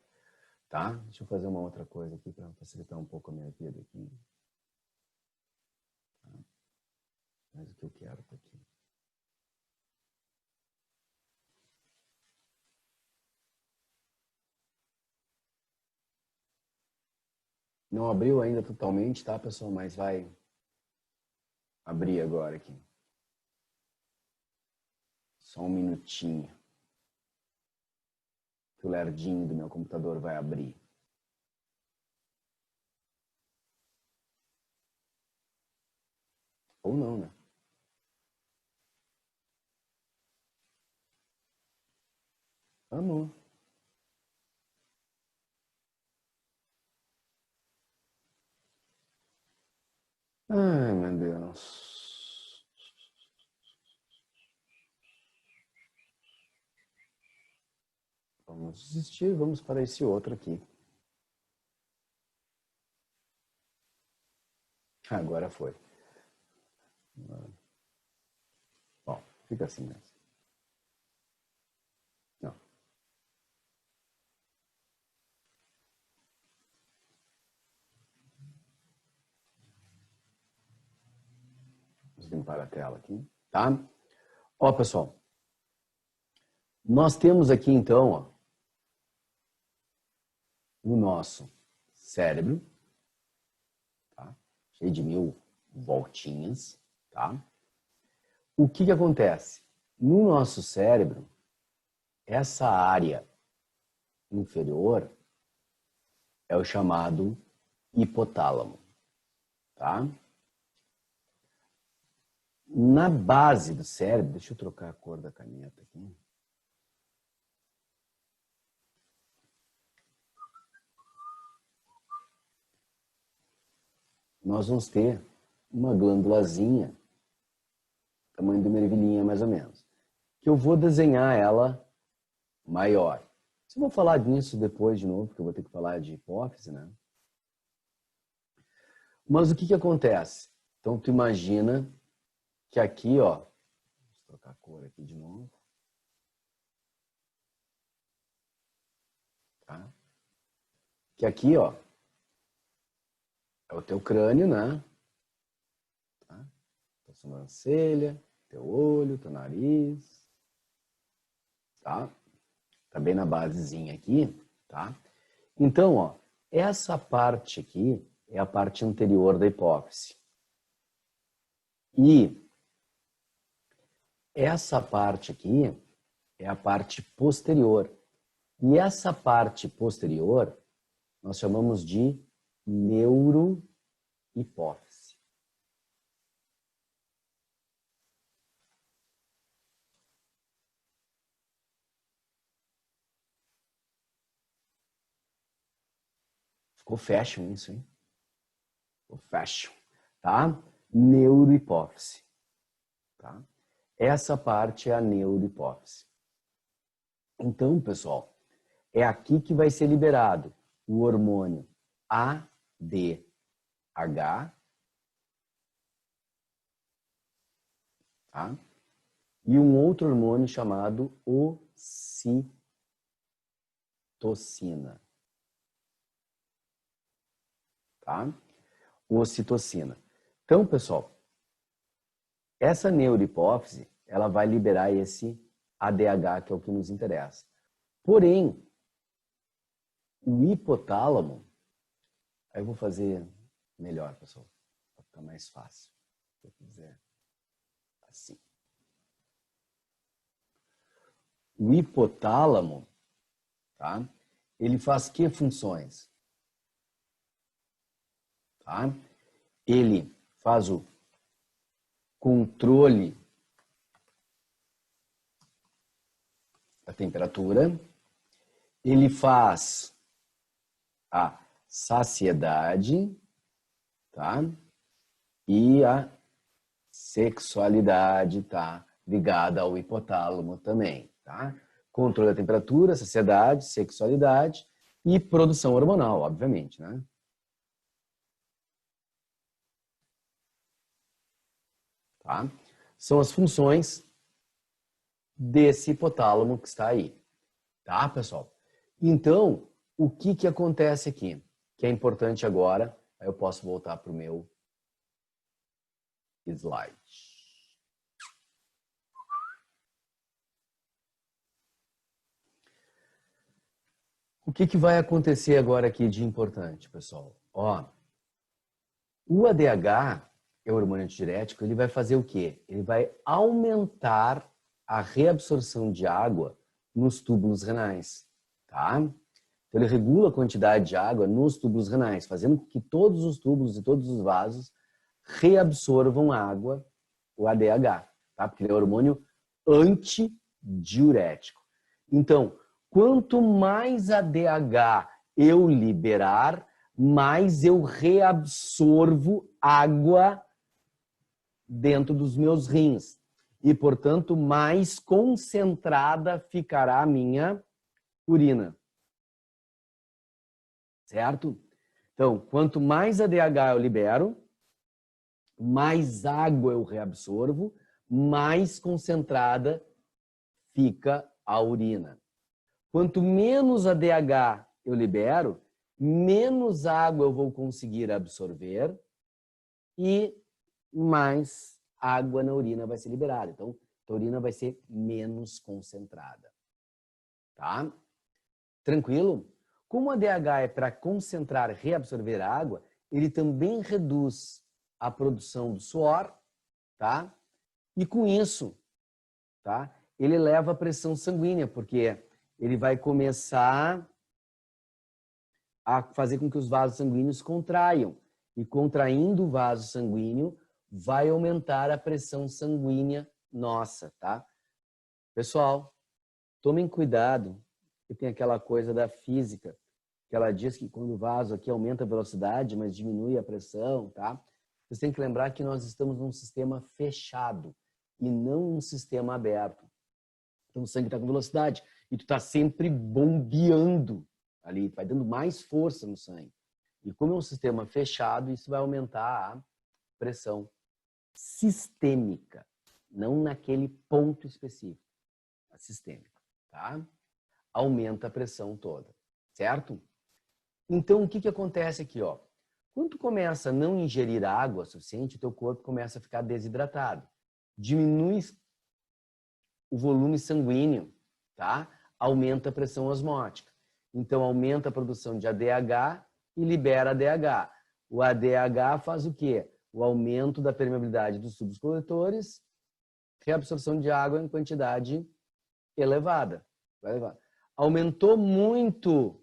Tá? Deixa eu fazer uma outra coisa aqui para facilitar um pouco a minha vida aqui. Tá? Mas o que eu quero tá aqui. Não abriu ainda totalmente, tá, pessoal? Mas vai abrir agora aqui. Só um minutinho. Que o lerdinho do meu computador vai abrir. Ou não, né? Amor. Ai, meu Deus. Vamos desistir, vamos para esse outro aqui. Agora foi. Bom, fica assim mesmo. Não. Vamos limpar a tela aqui, tá? Ó, pessoal. Nós temos aqui, então, ó, o nosso cérebro, tá? Cheio de 1000 voltinhas, tá? O que acontece? No nosso cérebro, essa área inferior é o chamado hipotálamo, tá? Na base do cérebro, deixa eu trocar a cor da caneta aqui. Nós vamos ter uma glândulazinha, tamanho de uma ervilhinha mais ou menos, que eu vou desenhar ela maior. Eu vou falar nisso depois de novo, porque eu vou ter que falar de hipófise, né? Mas o que acontece? Então, tu imagina que aqui, ó, vou trocar a cor aqui de novo. Tá? Que aqui, ó, é o teu crânio, né? Tá? Tua sobrancelha, teu olho, teu nariz, tá? Tá bem na basezinha aqui, tá? Então, ó, essa parte aqui é a parte anterior da hipófise. E essa parte aqui é a parte posterior. E essa parte posterior nós chamamos de neurohipófise. Ficou fashion isso, hein? Ficou fashion, tá? Neurohipófise, tá? Essa parte é a neurohipófise. Então, pessoal, é aqui que vai ser liberado o hormônio ADH, tá? E um outro hormônio chamado ocitocina, tá? Ocitocina. Então, pessoal, essa neurohipófise, ela vai liberar esse ADH, que é o que nos interessa. Porém, o hipotálamo, aí eu vou fazer melhor, pessoal, para ficar mais fácil. Se eu fizer assim. O hipotálamo, tá? Ele faz que funções? Tá? Ele faz o controle da temperatura, ele faz a saciedade, tá? E a sexualidade tá ligada ao hipotálamo também, tá? Controle da temperatura, saciedade, sexualidade e produção hormonal, obviamente, né? Tá? São as funções desse hipotálamo que está aí, tá, pessoal? Então, o que acontece aqui? Que é importante agora, aí eu posso voltar para o meu slide. O que vai acontecer agora aqui de importante, pessoal? Ó, o ADH, é o hormônio antidiurético, ele vai fazer o quê? Ele vai aumentar a reabsorção de água nos túbulos renais, tá? Então, ele regula a quantidade de água nos túbulos renais, fazendo com que todos os túbulos e todos os vasos reabsorvam água, o ADH, tá? Porque ele é hormônio antidiurético. Então, quanto mais ADH eu liberar, mais eu reabsorvo água dentro dos meus rins. E, portanto, mais concentrada ficará a minha urina. Certo? Então, quanto mais ADH eu libero, mais água eu reabsorvo, mais concentrada fica a urina. Quanto menos ADH eu libero, menos água eu vou conseguir absorver e mais água na urina vai ser liberada. Então, a urina vai ser menos concentrada. Tá? Tranquilo? Como o ADH é para concentrar e reabsorver água, ele também reduz a produção do suor, tá? E com isso, tá? Ele eleva a pressão sanguínea, porque ele vai começar a fazer com que os vasos sanguíneos contraiam. E contraindo o vaso sanguíneo, vai aumentar a pressão sanguínea nossa, tá? Pessoal, tomem cuidado, que tem aquela coisa da física, que ela diz que quando o vaso aqui aumenta a velocidade, mas diminui a pressão, tá? Vocês têm que lembrar que nós estamos num sistema fechado e não um sistema aberto. Então o sangue está com velocidade e tu está sempre bombeando ali, vai dando mais força no sangue. E como é um sistema fechado, isso vai aumentar a pressão sistêmica, não naquele ponto específico, a sistêmica, tá? Aumenta a pressão toda, certo? Então, o que acontece aqui, ó? Quando tu começa a não ingerir água suficiente, o teu corpo começa a ficar desidratado. Diminui o volume sanguíneo, tá? Aumenta a pressão osmótica. Então, aumenta a produção de ADH e libera ADH. O ADH faz o quê? O aumento da permeabilidade dos tubos coletores, reabsorção de água em quantidade elevada. Aumentou muito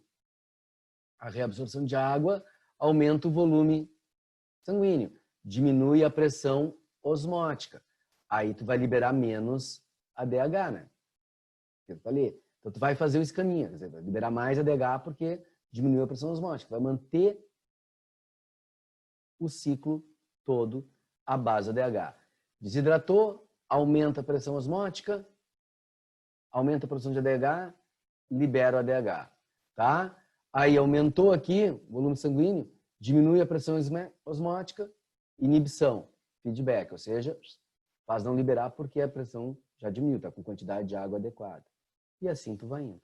a reabsorção de água, aumenta o volume sanguíneo, diminui a pressão osmótica. Aí tu vai liberar menos ADH, né? Eu falei. Então tu vai fazer o escaminha, quer dizer, vai liberar mais ADH porque diminuiu a pressão osmótica. Vai manter o ciclo todo à base ADH. Desidratou, aumenta a pressão osmótica, aumenta a produção de ADH, libera o ADH, tá? Aí aumentou aqui o volume sanguíneo, diminui a pressão osmótica, inibição, feedback, ou seja, faz não liberar porque a pressão já diminuiu, tá com quantidade de água adequada. E assim tu vai indo.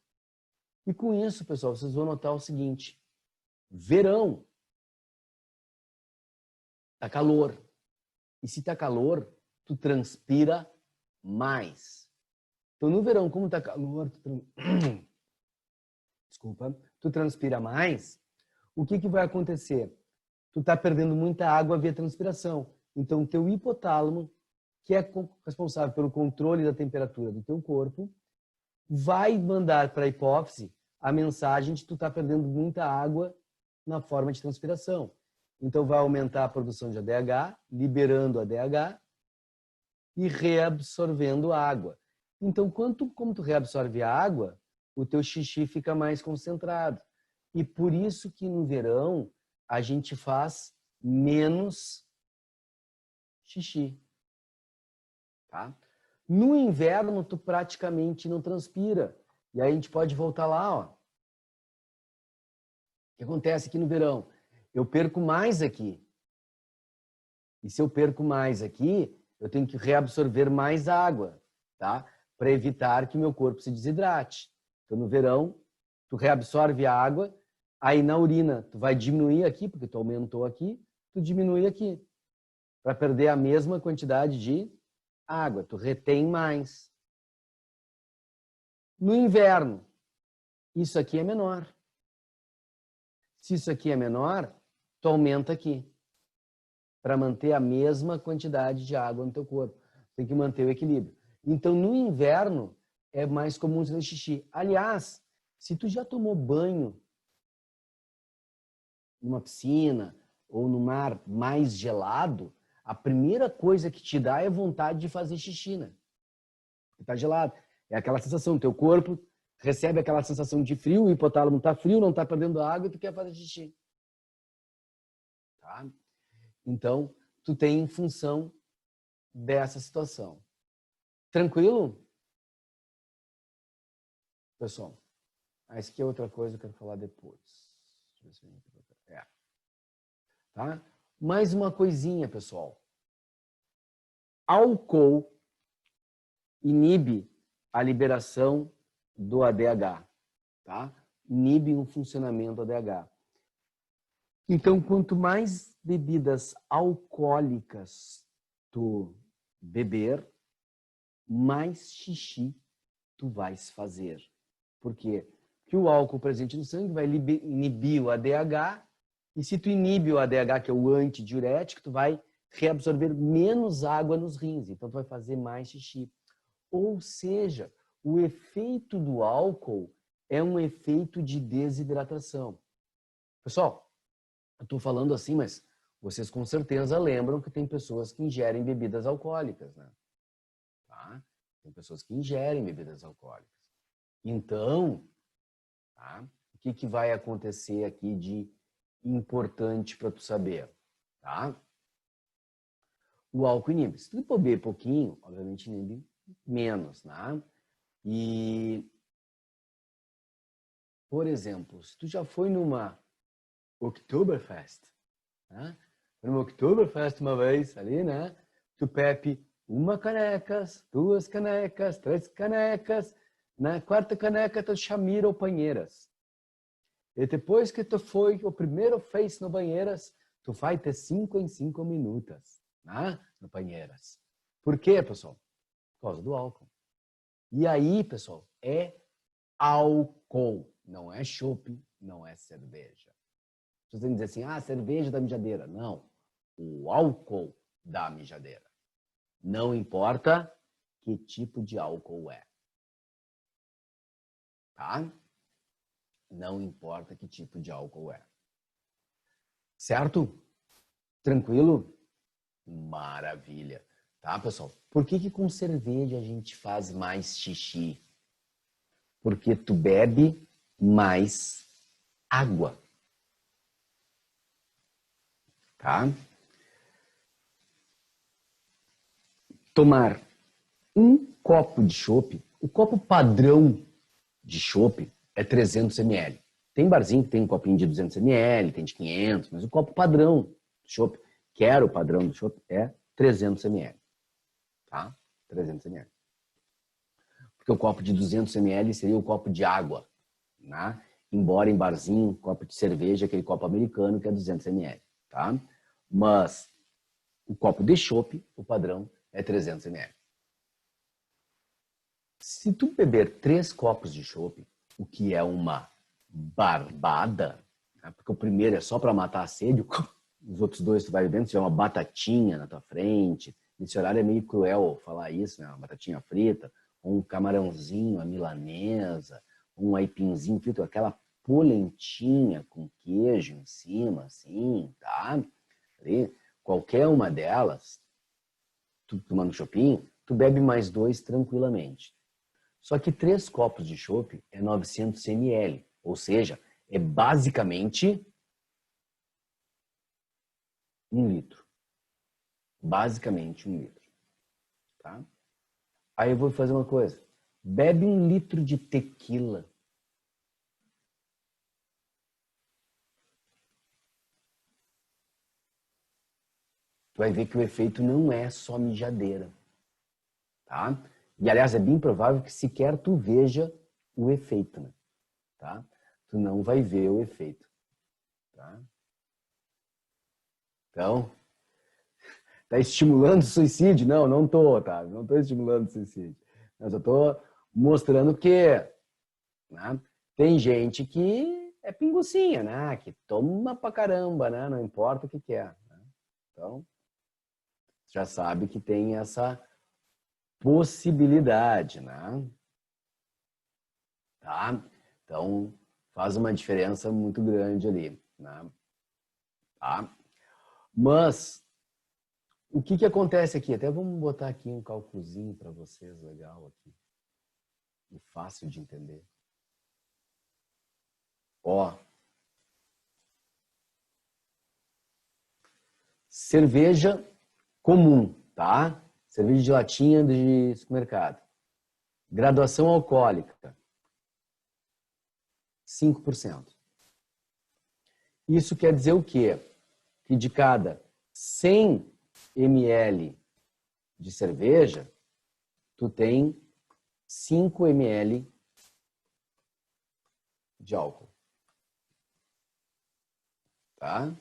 E com isso, pessoal, vocês vão notar o seguinte: verão, tá calor. E se tá calor, tu transpira mais. Então no verão, como tá calor, tu transpira mais, o que vai acontecer? Tu tá perdendo muita água via transpiração. Então, o teu hipotálamo, que é responsável pelo controle da temperatura do teu corpo, vai mandar para a hipófise a mensagem de que tu tá perdendo muita água na forma de transpiração. Então, vai aumentar a produção de ADH, liberando ADH e reabsorvendo água. Então, como tu reabsorve a água, o teu xixi fica mais concentrado. E por isso que no verão a gente faz menos xixi. Tá? No inverno, tu praticamente não transpira. E aí a gente pode voltar lá, ó. O que acontece aqui no verão? Eu perco mais aqui. E se eu perco mais aqui, eu tenho que reabsorver mais água, tá? Para evitar que meu corpo se desidrate. Então, no verão, tu reabsorve a água, aí na urina, tu vai diminuir aqui, porque tu aumentou aqui, tu diminui aqui, para perder a mesma quantidade de água, tu retém mais. No inverno, isso aqui é menor. Se isso aqui é menor, tu aumenta aqui, para manter a mesma quantidade de água no teu corpo. Tem que manter o equilíbrio. Então, no inverno, é mais comum fazer xixi. Aliás, se tu já tomou banho numa piscina ou no mar mais gelado, a primeira coisa que te dá é vontade de fazer xixi, né? Tá gelado. É aquela sensação, teu corpo recebe aquela sensação de frio, o hipotálamo tá frio, não tá perdendo água e tu quer fazer xixi. Tá? Então, tu tem em função dessa situação. Tranquilo? Pessoal, isso aqui é outra coisa que eu quero falar depois. Deixa eu ver se é. Tá? Mais uma coisinha, pessoal. Álcool inibe a liberação do ADH, tá? Inibe o funcionamento do ADH. Então, quanto mais bebidas alcoólicas tu beber, mais xixi tu vais fazer. Por quê? Porque o álcool presente no sangue vai inibir o ADH, e se tu inibe o ADH, que é o antidiurético, tu vai reabsorver menos água nos rins, então tu vai fazer mais xixi. Ou seja, o efeito do álcool é um efeito de desidratação. Pessoal, eu estou falando assim, mas vocês com certeza lembram que tem pessoas que ingerem bebidas alcoólicas, né? Tá? Tem pessoas que ingerem bebidas alcoólicas. Então, tá? O que vai acontecer aqui de importante para tu saber? Tá? O álcool inibe. Se tu beber pouquinho, obviamente inibe menos, né? E, por exemplo, se tu já foi numa Oktoberfest, né? Numa Oktoberfest uma vez ali, né? Tu bebe uma caneca, duas canecas, três canecas, na quarta caneca tu chamira o banheiras. E depois que tu foi o primeiro fez no banheiras, tu vai ter 5 em 5 minutos, né? No banheiras. Por quê, pessoal? Por causa do álcool. E aí, pessoal, é álcool, não é chopp, não é cerveja. Você tem que dizer assim, cerveja da mijadeira. Não, o álcool da mijadeira. Não importa que tipo de álcool é. Tá? Não importa que tipo de álcool é. Certo? Tranquilo? Maravilha. Tá, pessoal? Por que com cerveja a gente faz mais xixi? Porque tu bebe mais água. Tá? Tomar um copo de chopp, o copo padrão de chopp é 300 ml. Tem barzinho que tem um copinho de 200 ml, tem de 500, mas o copo padrão do chopp, que era o padrão do chopp, é 300 ml. Tá? 300 ml. Porque o copo de 200 ml seria o copo de água, né? Embora em barzinho, copo de cerveja, aquele copo americano que é 200 ml, tá? Mas o copo de chopp, o padrão é 300 ml. Se tu beber 3 copos de chopp, o que é uma barbada, né? Porque o primeiro é só para matar a sede, os outros 2 tu vai bebendo, se tiver uma batatinha na tua frente, nesse horário é meio cruel falar isso, né? Uma batatinha frita, ou um camarãozinho, a milanesa, um aipinzinho frito, aquela polentinha com queijo em cima, assim, tá? Ali, qualquer uma delas, tu tomando chopinho, tu bebe mais 2 tranquilamente. Só que 3 copos de chopp é 900 ml, ou seja, é basicamente 1 litro. Basicamente 1 litro. Tá? Aí eu vou fazer uma coisa. Bebe 1 litro de tequila. Tu vai ver que o efeito não é só mijadeira. Tá? E, aliás, é bem provável que sequer tu veja o efeito. Né? Tá? Tu não vai ver o efeito. Tá? Então, tá estimulando o suicídio? Não, não tô, tá? Não tô estimulando o suicídio. Mas eu tô mostrando que, né, tem gente que é pingucinha, né? Que toma pra caramba, né? Não importa o que é. Né? Então, já sabe que tem essa possibilidade, né? Tá? Então, faz uma diferença muito grande ali, né? Tá? Mas O que acontece aqui? Até vamos botar aqui um cálculozinho para vocês, legal aqui. E fácil de entender. Ó. Cerveja comum, tá? Cerveja de latinha de supermercado. Graduação alcoólica. 5%. Isso quer dizer o quê? Que de cada 100 ml de cerveja, tu tem 5 ml de álcool. Tá?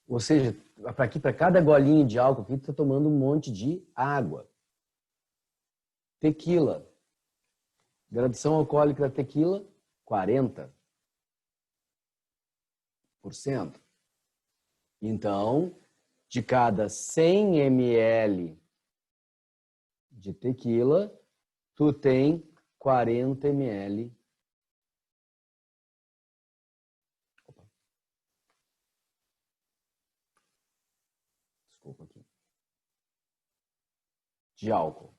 Ou seja, para cada golinho de álcool aqui, tu tá tomando um monte de água. Tequila. Graduação alcoólica da tequila, 40%. Então, de cada 100 ml de tequila, tu tem 40 ml. Desculpa aqui. De álcool.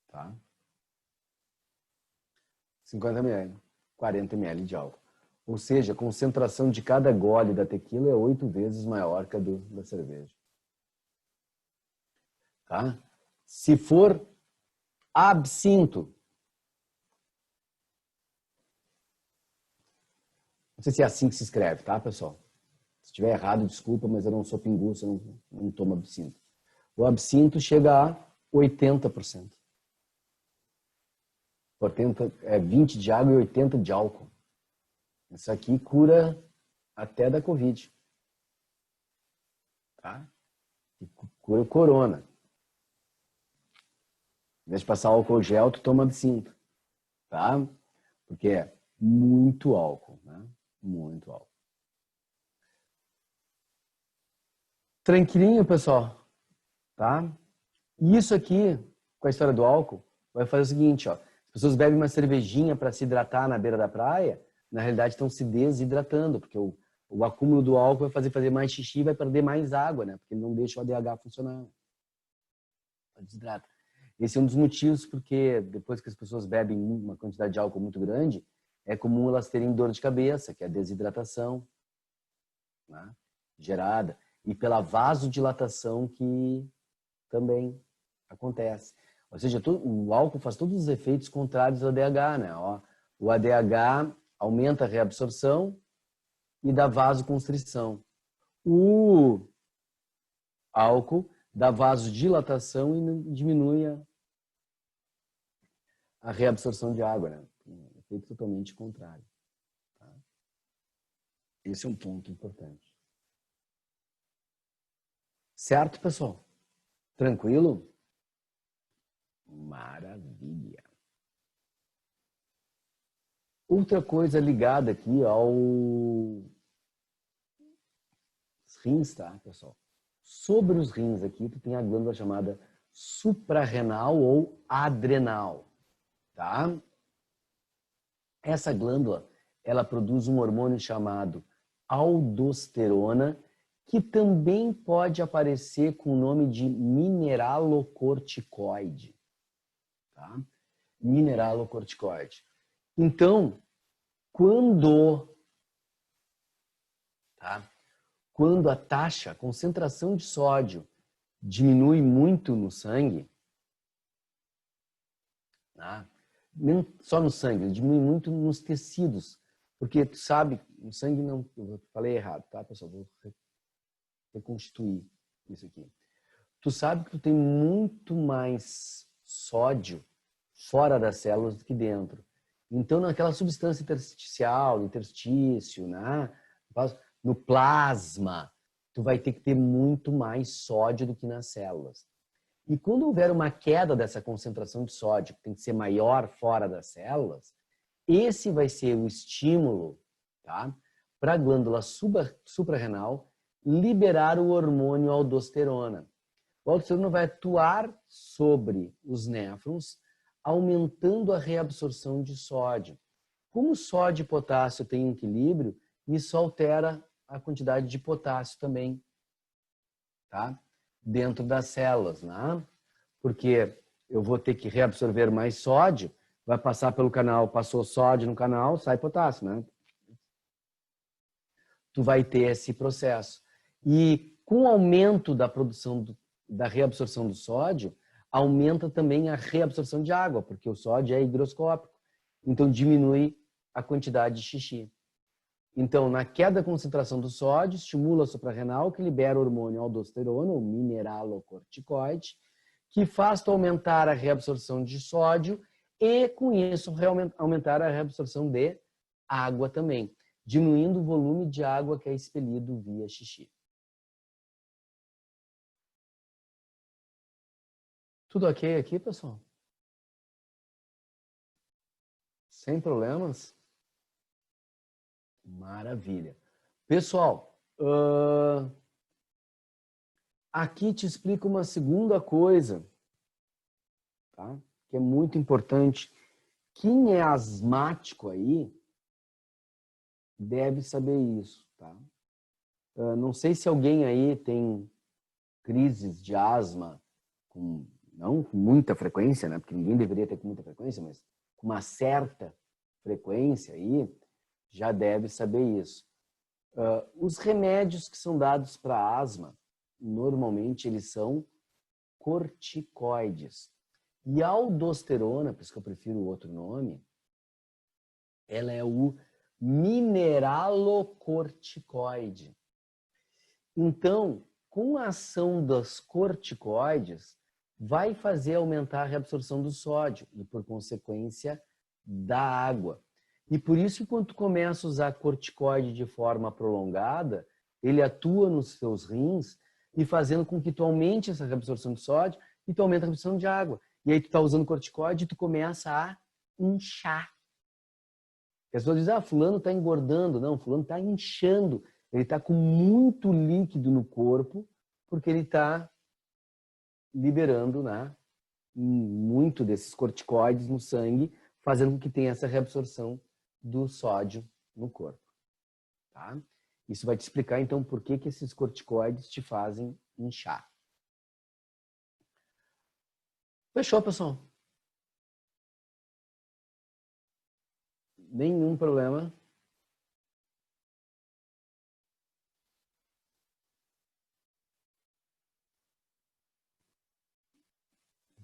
Tá? 50 ml, 40 ml de álcool. Ou seja, a concentração de cada gole da tequila é 8 vezes maior que a da cerveja. Tá? Se for absinto, não sei se é assim que se escreve, tá, pessoal? Se estiver errado, desculpa, mas eu não sou pinguço, eu não tomo absinto. O absinto chega a 80%. Portanto, é 20 de água e 80 de álcool. Isso aqui cura até da Covid. Tá? E cura o corona. Em vez de passar álcool gel, tu toma absinto. Tá? Porque é muito álcool. Né? Muito álcool. Tranquilinho, pessoal. Tá? E isso aqui, com a história do álcool, vai fazer o seguinte, ó. As pessoas bebem uma cervejinha para se hidratar na beira da praia, na realidade estão se desidratando, porque o acúmulo do álcool vai fazer mais xixi e vai perder mais água, né? Porque ele não deixa o ADH funcionar. Desidrata. Esse é um dos motivos porque depois que as pessoas bebem uma quantidade de álcool muito grande, é comum elas terem dor de cabeça, que é a desidratação, né? Gerada, e pela vasodilatação que também acontece. Ou seja, o álcool faz todos os efeitos contrários ao ADH, né? Ó, o ADH aumenta a reabsorção e dá vasoconstrição. O álcool dá vasodilatação e diminui a reabsorção de água, né? Efeito totalmente contrário. Tá? Esse é um ponto importante. Certo, pessoal? Tranquilo? Maravilha. Outra coisa ligada aqui ao rins, tá, pessoal? Sobre os rins aqui, tu tem a glândula chamada suprarrenal ou adrenal, tá? Essa glândula, ela produz um hormônio chamado aldosterona, que também pode aparecer com o nome de mineralocorticoide. Tá? Mineralocorticoide. Então, quando a taxa, a concentração de sódio diminui muito no sangue, tá? Nem só no sangue, ele diminui muito nos tecidos, porque tu sabe, no sangue não, eu falei errado, tá, pessoal? Vou reconstituir isso aqui. Tu sabe que tu tem muito mais sódio fora das células do que dentro. Então, naquela substância intersticial, no interstício, né? No plasma, tu vai ter que ter muito mais sódio do que nas células. E quando houver uma queda dessa concentração de sódio, que tem que ser maior fora das células, esse vai ser o estímulo, tá? Para a glândula suprarrenal liberar o hormônio aldosterona. O aldosterona vai atuar sobre os néfrons, aumentando a reabsorção de sódio. Como sódio e potássio têm um equilíbrio, isso altera a quantidade de potássio também, tá? Dentro das células, né? Porque eu vou ter que reabsorver mais sódio, vai passar pelo canal, passou sódio no canal, sai potássio, né? Tu vai ter esse processo. E com o aumento da produção, da reabsorção do sódio, aumenta também a reabsorção de água, porque o sódio é higroscópico. Então, diminui a quantidade de xixi. Então, na queda da concentração do sódio, estimula a suprarrenal, que libera o hormônio aldosterona, o mineralocorticoide, que faz tu aumentar a reabsorção de sódio e, com isso, aumentar a reabsorção de água também, diminuindo o volume de água que é expelido via xixi. Tudo ok aqui, pessoal? Sem problemas? Maravilha. Pessoal, aqui te explico uma segunda coisa, tá? Que é muito importante. Quem é asmático aí deve saber isso, tá? Não sei se alguém aí tem crises de asma, não com muita frequência, né? Porque ninguém deveria ter com muita frequência, mas com uma certa frequência aí, já deve saber isso. Os remédios que são dados para asma, normalmente eles são corticoides. E a aldosterona, por isso que eu prefiro o outro nome, ela é o mineralocorticoide. Então, com a ação das corticoides, vai fazer aumentar a reabsorção do sódio e, por consequência, da água. E por isso, quando tu começa a usar corticoide de forma prolongada, ele atua nos teus rins e fazendo com que tu aumente essa reabsorção de sódio e tu aumenta a reabsorção de água. E aí tu tá usando corticoide e tu começa a inchar. As pessoas dizem, fulano tá engordando. Não, fulano tá inchando. Ele tá com muito líquido no corpo porque ele tá liberando, né, muito desses corticoides no sangue, fazendo com que tenha essa reabsorção do sódio no corpo. Tá? Isso vai te explicar, então, por que esses corticoides te fazem inchar. Fechou, pessoal? Nenhum problema.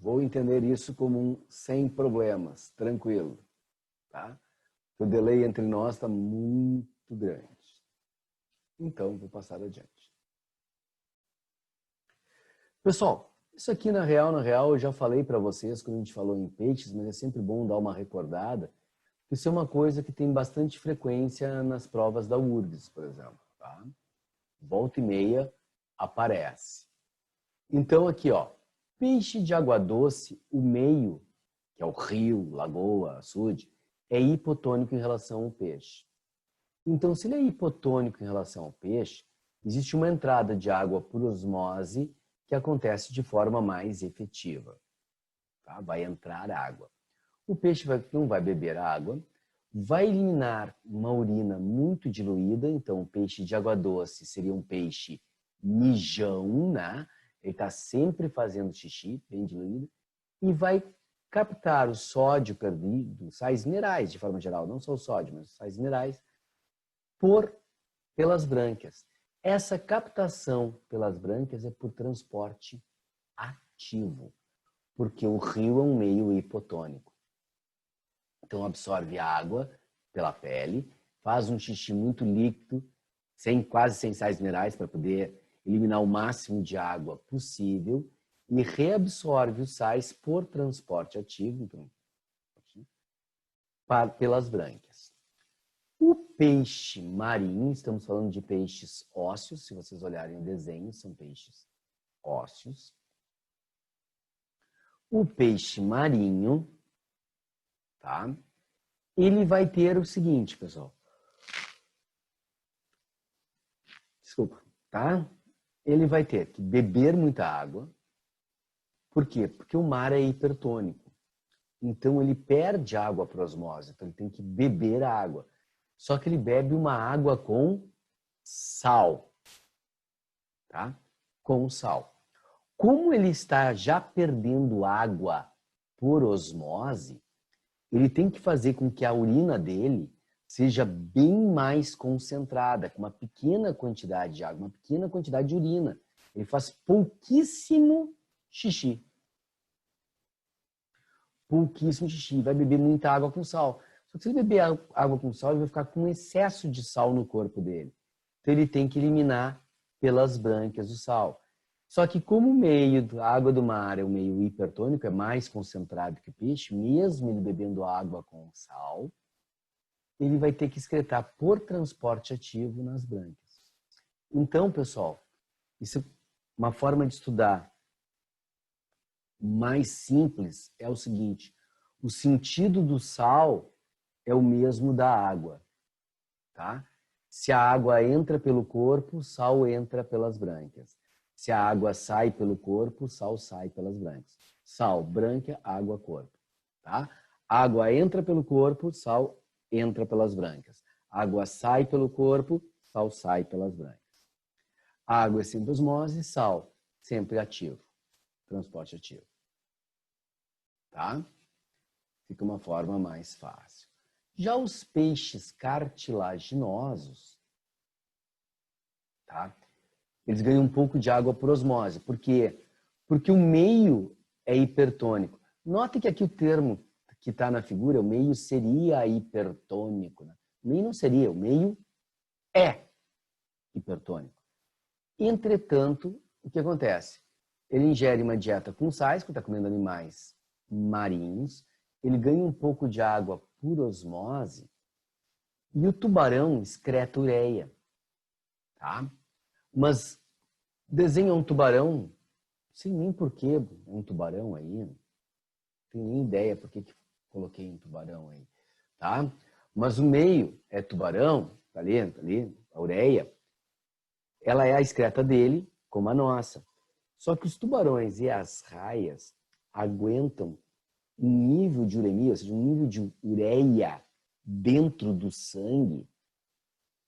Vou entender isso como um sem problemas, tranquilo. Tá? O delay entre nós está muito grande. Então, vou passar adiante. Pessoal, isso aqui na real, eu já falei para vocês quando a gente falou em peixes, mas é sempre bom dar uma recordada. Isso é uma coisa que tem bastante frequência nas provas da URGS, por exemplo. Tá? Volta e meia aparece. Então aqui, ó, peixe de água doce, o meio, que é o rio, lagoa, açude, é hipotônico em relação ao peixe. Então, se ele é hipotônico em relação ao peixe, existe uma entrada de água por osmose que acontece de forma mais efetiva. Tá? Vai entrar água. O peixe não vai beber água, vai eliminar uma urina muito diluída, então o peixe de água doce seria um peixe mijão, né? Ele está sempre fazendo xixi, bem diluído, e vai captar o sódio perdido, sais minerais de forma geral, não só o sódio, mas os sais minerais, pelas brânquias. Essa captação pelas brânquias é por transporte ativo, porque o rio é um meio hipotônico. Então absorve água pela pele, faz um xixi muito líquido, quase sem sais minerais, para poder eliminar o máximo de água possível, e reabsorve os sais por transporte ativo, então, pelas brânquias. O peixe marinho, estamos falando de peixes ósseos, se vocês olharem o desenho, são peixes ósseos. O peixe marinho, tá? Ele vai ter o seguinte, pessoal. Desculpa, tá? Ele vai ter que beber muita água. Por quê? Porque o mar é hipertônico. Então ele perde água por osmose, então ele tem que beber a água. Só que ele bebe uma água com sal, tá? Com sal. Como ele está já perdendo água por osmose, ele tem que fazer com que a urina dele seja bem mais concentrada, com uma pequena quantidade de água, uma pequena quantidade de urina. Ele faz pouquíssimo xixi. Pouquíssimo xixi. Vai beber muita água com sal. Só que se ele beber água com sal, ele vai ficar com excesso de sal no corpo dele. Então ele tem que eliminar pelas brânquias o sal. Só que como o meio, a água do mar é um meio hipertônico, é mais concentrado que o peixe, mesmo ele bebendo água com sal, ele vai ter que excretar por transporte ativo nas brânquias. Então, pessoal, isso é uma forma de estudar mais simples, é o seguinte: o sentido do sal é o mesmo da água, tá? Se a água entra pelo corpo, o sal entra pelas brânquias. Se a água sai pelo corpo, o sal sai pelas brânquias. Sal, brânquia, água, corpo, tá? Água entra pelo corpo, sal entra pelas brânquias. Água sai pelo corpo, sal sai pelas brânquias. Água é sempre osmose, sal sempre ativo, transporte ativo. Tá? Fica uma forma mais fácil. Já os peixes cartilaginosos, tá? Eles ganham um pouco de água por osmose. Por quê? Porque o meio é hipertônico. Note que aqui o termo que está na figura, o meio seria hipertônico. Né? O meio não seria, o meio é hipertônico. Entretanto, o que acontece? Ele ingere uma dieta com sais, quando está comendo animais marinhos, ele ganha um pouco de água por osmose e o tubarão excreta ureia, tá? Mas desenha um tubarão, sem nem porquê um tubarão aí, não tenho nem ideia por que coloquei um tubarão aí, tá? Mas o meio é tubarão, tá ali, a ureia, ela é a excreta dele, como a nossa. Só que os tubarões e as raias aguentam um nível de uremia, ou seja, um nível de ureia dentro do sangue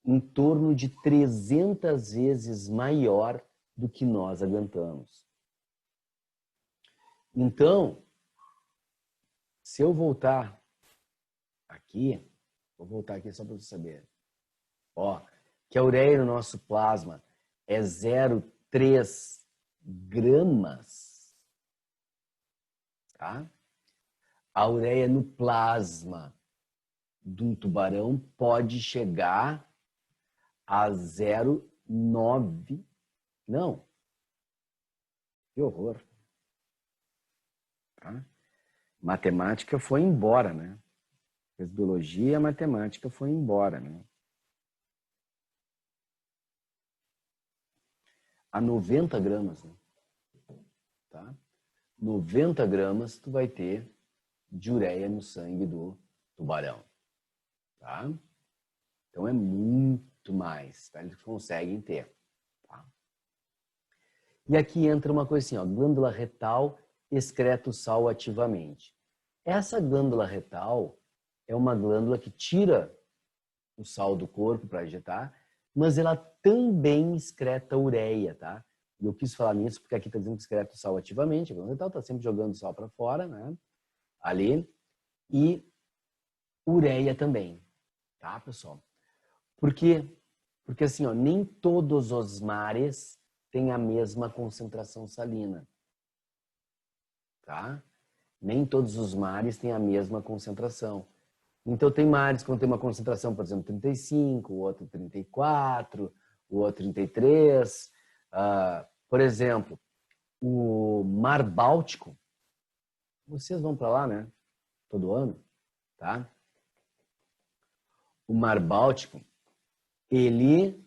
em torno de 300 vezes maior do que nós aguentamos. Então, se eu voltar aqui, vou voltar aqui só para você saber, ó, que a ureia no nosso plasma é 0,3 gramas, tá? A ureia no plasma de um tubarão pode chegar a 0,9. Não. Que horror. Tá? Matemática foi embora, né? Fez biologia, a matemática foi embora, né? A 90 gramas, né? Tá? 90 gramas tu vai ter de ureia no sangue do tubarão, tá? Então é muito mais, tá? Eles conseguem ter, tá? E aqui entra uma coisa assim, ó, glândula retal excreta o sal ativamente. Essa glândula retal é uma glândula que tira o sal do corpo para ejetar, mas ela também excreta ureia, tá? E eu quis falar nisso porque aqui está dizendo que excreta o sal ativamente, a glândula retal está sempre jogando o sal para fora, né? Ali. E ureia também, tá, pessoal? Por quê? Porque assim, ó, nem todos os mares têm a mesma concentração salina, tá? Nem todos os mares têm a mesma concentração. Então tem mares que vão ter uma concentração, por exemplo, 35, o outro 34, o outro 33. Por exemplo, o Mar Báltico, vocês vão para lá, né? Todo ano, tá? O Mar Báltico, ele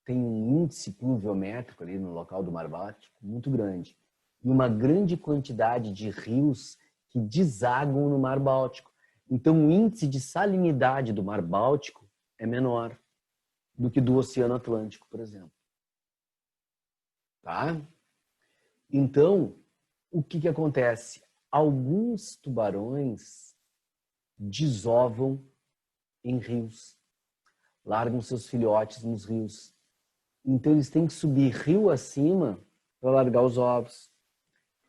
tem um índice pluviométrico ali no local do Mar Báltico muito grande. E uma grande quantidade de rios que desagam no Mar Báltico. Então o índice de salinidade do Mar Báltico é menor do que do Oceano Atlântico, por exemplo. Tá? Então, o que acontece? Alguns tubarões desovam em rios. largam seus filhotes nos rios. Então eles têm que subir rio acima para largar os ovos.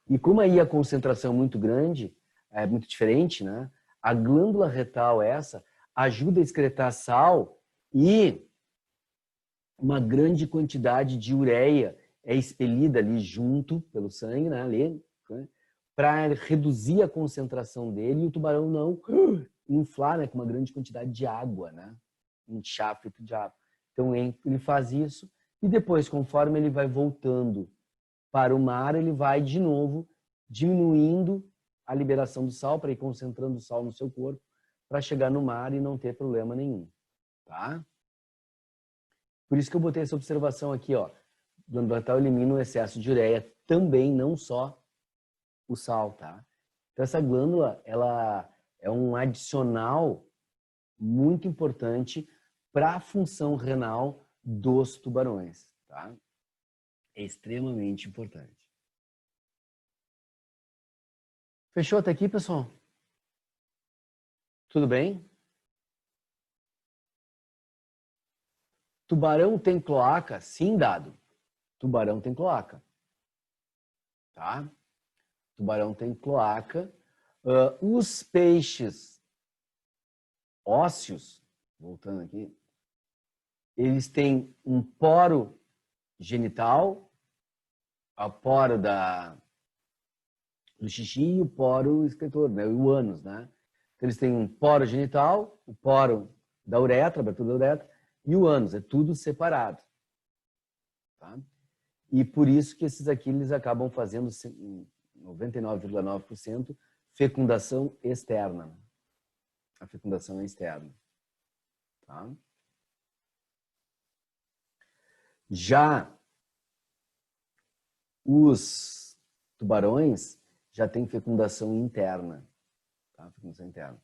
E como aí a concentração é muito grande, é muito diferente, né? A glândula retal essa ajuda a excretar sal e uma grande quantidade de ureia é expelida ali junto pelo sangue, né? Ali, né? Para reduzir a concentração dele e o tubarão não inflar, né? Com uma grande quantidade de água, né? Inchar feito de água. Então ele faz isso e depois, conforme ele vai voltando para o mar, ele vai de novo diminuindo a liberação do sal para ir concentrando o sal no seu corpo para chegar no mar e não ter problema nenhum, tá? Por isso que eu botei essa observação aqui, ó. Glândula retal elimina o excesso de ureia também, não só o sal, tá? Então essa glândula, ela é um adicional muito importante para a função renal dos tubarões, tá? É extremamente importante. Fechou até aqui, pessoal? Tudo bem? Tubarão tem cloaca? Sim, dado. Tubarão tem cloaca. Tá? Tubarão tem cloaca. Os peixes ósseos, voltando aqui, eles têm um poro genital, a poro do xixi e o poro excretor, né? O ânus, né? Então, eles têm um poro genital, o poro da uretra, abertura da uretra, e o ânus, é tudo separado. Tá? E por isso que esses aqui eles acabam fazendo 99,9% fecundação externa. A fecundação é externa. Tá? Já os tubarões já têm fecundação interna. Tá? Fecundação interna.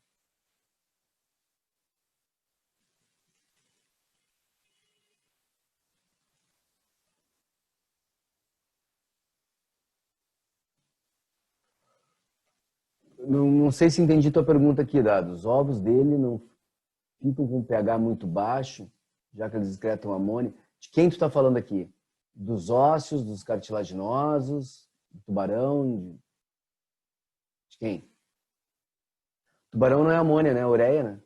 Não sei se entendi tua pergunta aqui, Dado. Os ovos dele não ficam com pH muito baixo, já que eles excretam amônia. De quem tu está falando aqui? Dos ósseos, dos cartilaginosos, do tubarão? De quem? Tubarão não é amônia, né? É ureia, né?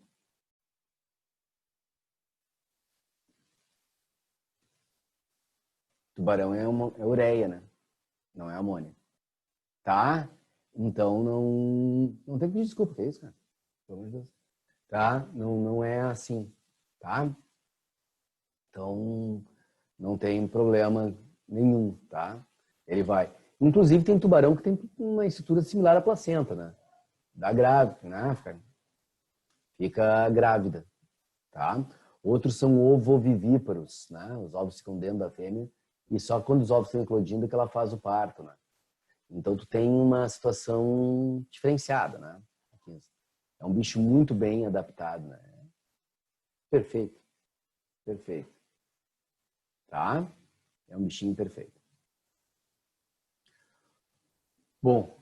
Tubarão é ureia, né? Não é amônia. Tá? Então não tem que pedir desculpa, que é isso, cara? Pelo amor de Deus. Tá? Não é assim. Tá? Então não tem problema nenhum, tá? Ele vai. Inclusive tem tubarão que tem uma estrutura similar à placenta, né? Dá grávida, né? Fica grávida, tá? Outros são ovovivíparos, né? Os ovos ficam dentro da fêmea e só quando os ovos estão eclodindo que ela faz o parto, né? Então tu tem uma situação diferenciada, né? É um bicho muito bem adaptado, né? Perfeito, perfeito, tá? É um bichinho perfeito. Bom,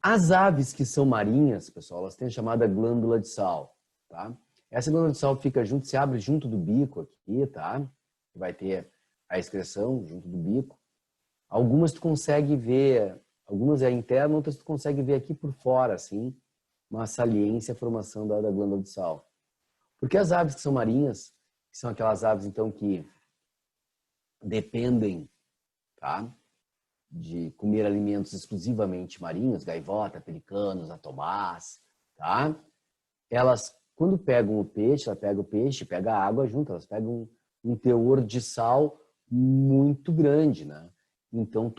as aves que são marinhas, pessoal, elas têm a chamada glândula de sal, tá? Essa glândula de sal fica junto, se abre junto do bico aqui, tá? Vai ter a excreção junto do bico. Algumas tu consegue ver, algumas é interna, outras tu consegue ver aqui por fora, assim, uma saliência, a formação da glândula de sal. Porque as aves que são marinhas, que são aquelas aves, então, que dependem, tá? De comer alimentos exclusivamente marinhos, gaivota, pelicanos, atobás, tá? Elas, quando pegam o peixe, ela pega o peixe, pega a água junto, elas pegam um teor de sal muito grande, né? Então,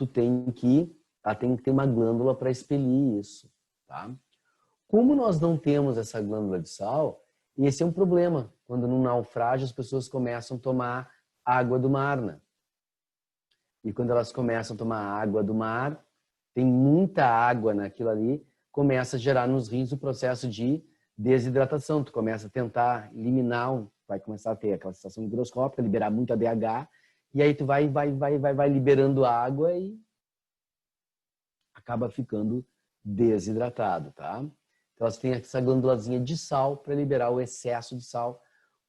ela tem que ter uma glândula para expelir isso, tá? Como nós não temos essa glândula de sal, esse é um problema. Quando no naufrágio as pessoas começam a tomar água do mar, né? E quando elas começam a tomar água do mar, tem muita água naquilo ali, começa a gerar nos rins o processo de desidratação. Tu começa a tentar eliminar, vai começar a ter aquela sensação higroscópica, liberar muito ADH, e aí tu vai liberando água e acaba ficando desidratado, tá? Então elas têm essa glândulazinha de sal para liberar o excesso de sal,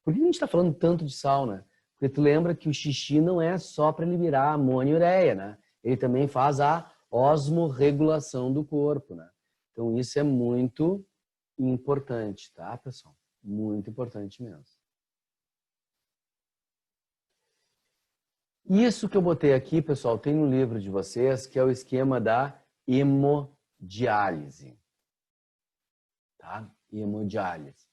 Por que a gente está falando tanto de sal, né? Porque tu lembra que o xixi não é só para liberar amônia e ureia, né? Ele também faz a osmorregulação do corpo, né? Então isso é muito importante, tá, pessoal? Muito importante mesmo. Isso que eu botei aqui, pessoal, tem no livro de vocês, que é o esquema da hemodiálise. Tá? Hemodiálise.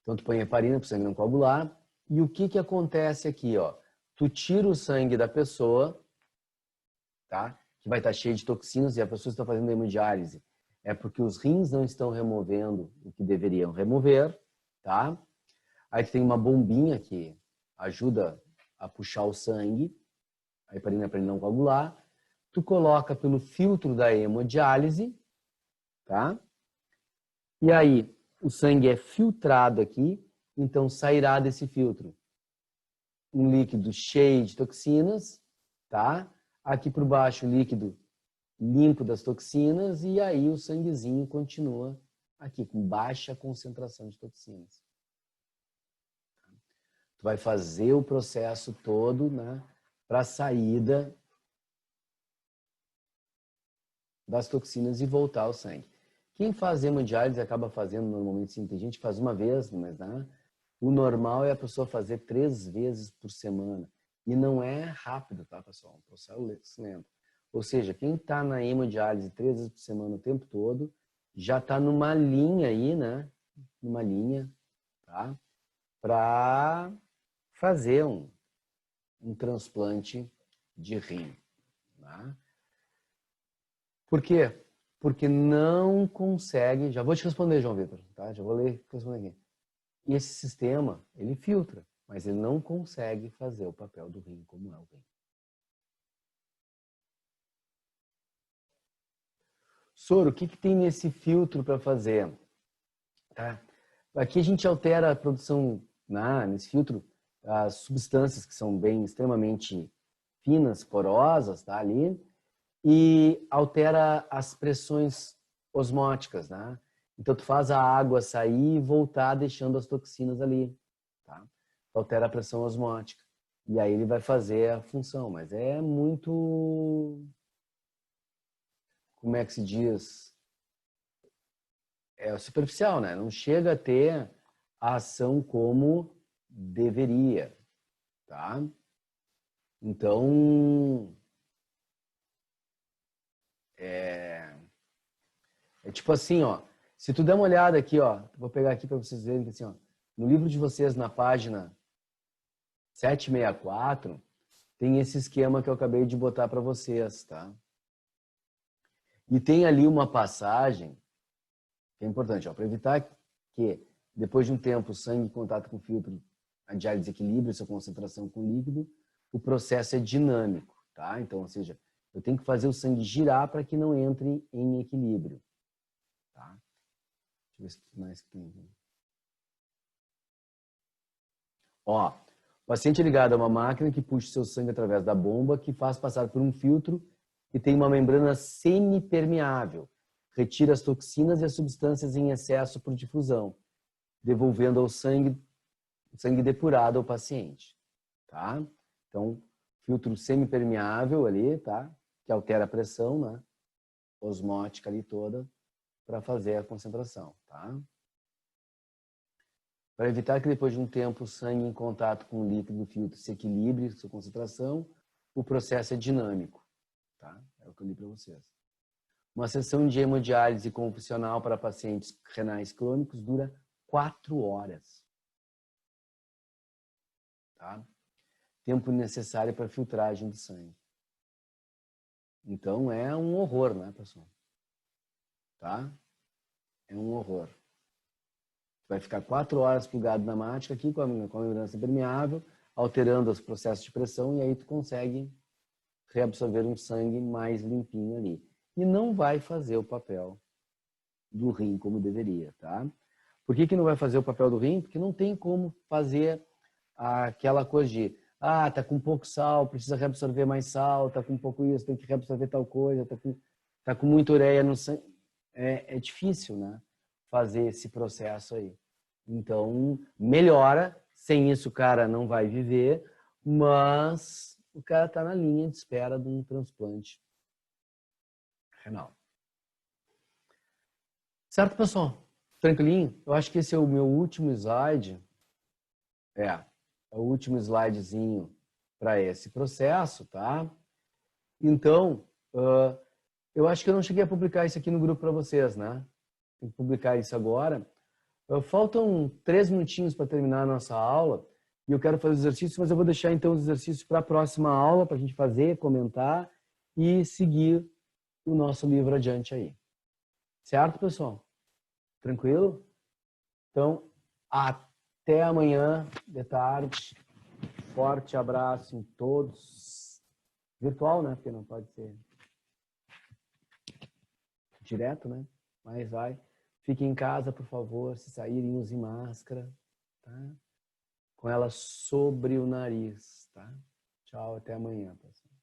Então, tu põe heparina para o sangue não coagular. E o que acontece aqui, ó? Tu tira o sangue da pessoa, tá? Que vai estar cheio de toxinas e a pessoa está fazendo hemodiálise. É porque os rins não estão removendo o que deveriam remover, tá? Aí tu tem uma bombinha que ajuda a puxar o sangue, a heparina para ele não coagular. Tu coloca pelo filtro da hemodiálise, tá? E aí o sangue é filtrado aqui, então sairá desse filtro um líquido cheio de toxinas, tá? Aqui por baixo o líquido limpo das toxinas e aí o sanguezinho continua aqui com baixa concentração de toxinas. Tu vai fazer o processo todo, né, para a saída das toxinas e voltar ao sangue. Quem faz hemodiálise acaba fazendo normalmente, sim, tem gente que faz uma vez, mas né, o normal é a pessoa fazer 3 vezes por semana. E não é rápido, tá, pessoal? Um processo lento. Ou seja, quem está na hemodiálise 3 vezes por semana o tempo todo, já está numa linha aí, né? Numa linha, tá? Para fazer um transplante de rim. Tá? Por quê? Porque não consegue... Já vou te responder, João Vitor, tá? Já vou responder aqui. E esse sistema, ele filtra, mas ele não consegue fazer o papel do rim como é o rim. Soro, o que tem nesse filtro para fazer? Tá? Aqui a gente altera a produção, nesse filtro, as substâncias que são bem extremamente finas, porosas, tá, ali, e altera as pressões osmóticas, né? Então tu faz a água sair e voltar deixando as toxinas ali, tá? Altera a pressão osmótica. E aí ele vai fazer a função, mas é muito, como é que se diz? É superficial, né? Não chega a ter a ação como deveria, tá? Então, é tipo assim, ó. Se tu der uma olhada aqui, ó, vou pegar aqui para vocês verem que assim, ó, no livro de vocês na página 764 tem esse esquema que eu acabei de botar para vocês, tá? E tem ali uma passagem que é importante, ó, para evitar que depois de um tempo o sangue em contato com o filtro, a diálise desequilibre sua concentração com o líquido, o processo é dinâmico, tá? Então, ou seja, eu tenho que fazer o sangue girar para que não entre em equilíbrio, tá? Deixa eu ver se mais que tem aqui. Ó, o paciente é ligado a uma máquina que puxa seu sangue através da bomba que faz passar por um filtro que tem uma membrana semipermeável, retira as toxinas e as substâncias em excesso por difusão, devolvendo ao sangue depurado ao paciente, tá? Então, filtro semipermeável ali, tá? Que altera a pressão, né? Osmótica ali toda para fazer a concentração, tá? Para evitar que depois de um tempo o sangue em contato com o líquido do filtro se equilibre sua concentração, o processo é dinâmico, tá? É o que eu li para vocês. Uma sessão de hemodiálise convencional para pacientes renais crônicos dura 4 horas. Tá? Tempo necessário para filtragem do sangue. Então é um horror, né, pessoal? Tá? É um horror. Vai ficar 4 horas plugado na máquina aqui com a membrana impermeável, alterando os processos de pressão e aí tu consegue reabsorver um sangue mais limpinho ali. E não vai fazer o papel do rim como deveria, tá? Por que não vai fazer o papel do rim? Porque não tem como fazer aquela coisa de tá com pouco sal, precisa reabsorver mais sal, tá com pouco isso, tem que reabsorver tal coisa, tá com muita ureia no sangue. É difícil, né? Fazer esse processo aí. Então, melhora Sem isso o cara não vai viver, mas o cara está na linha de espera de um transplante renal. Certo, pessoal? Tranquilinho? Eu acho que esse é o meu último slide. É o último slidezinho para esse processo, tá? Então, eu acho que eu não cheguei a publicar isso aqui no grupo para vocês, né? Tem que publicar isso agora. Faltam 3 minutinhos para terminar a nossa aula e eu quero fazer os exercícios, mas eu vou deixar então os exercícios para a próxima aula, para a gente fazer, comentar e seguir o nosso livro adiante aí. Certo, pessoal? Tranquilo? Então, até amanhã de tarde. Forte abraço em todos. Virtual, né? Porque não pode ser direto, né? Mas vai. Fiquem em casa, por favor. Se saírem, use máscara, tá? Com ela sobre o nariz, tá? Tchau, até amanhã, pessoal.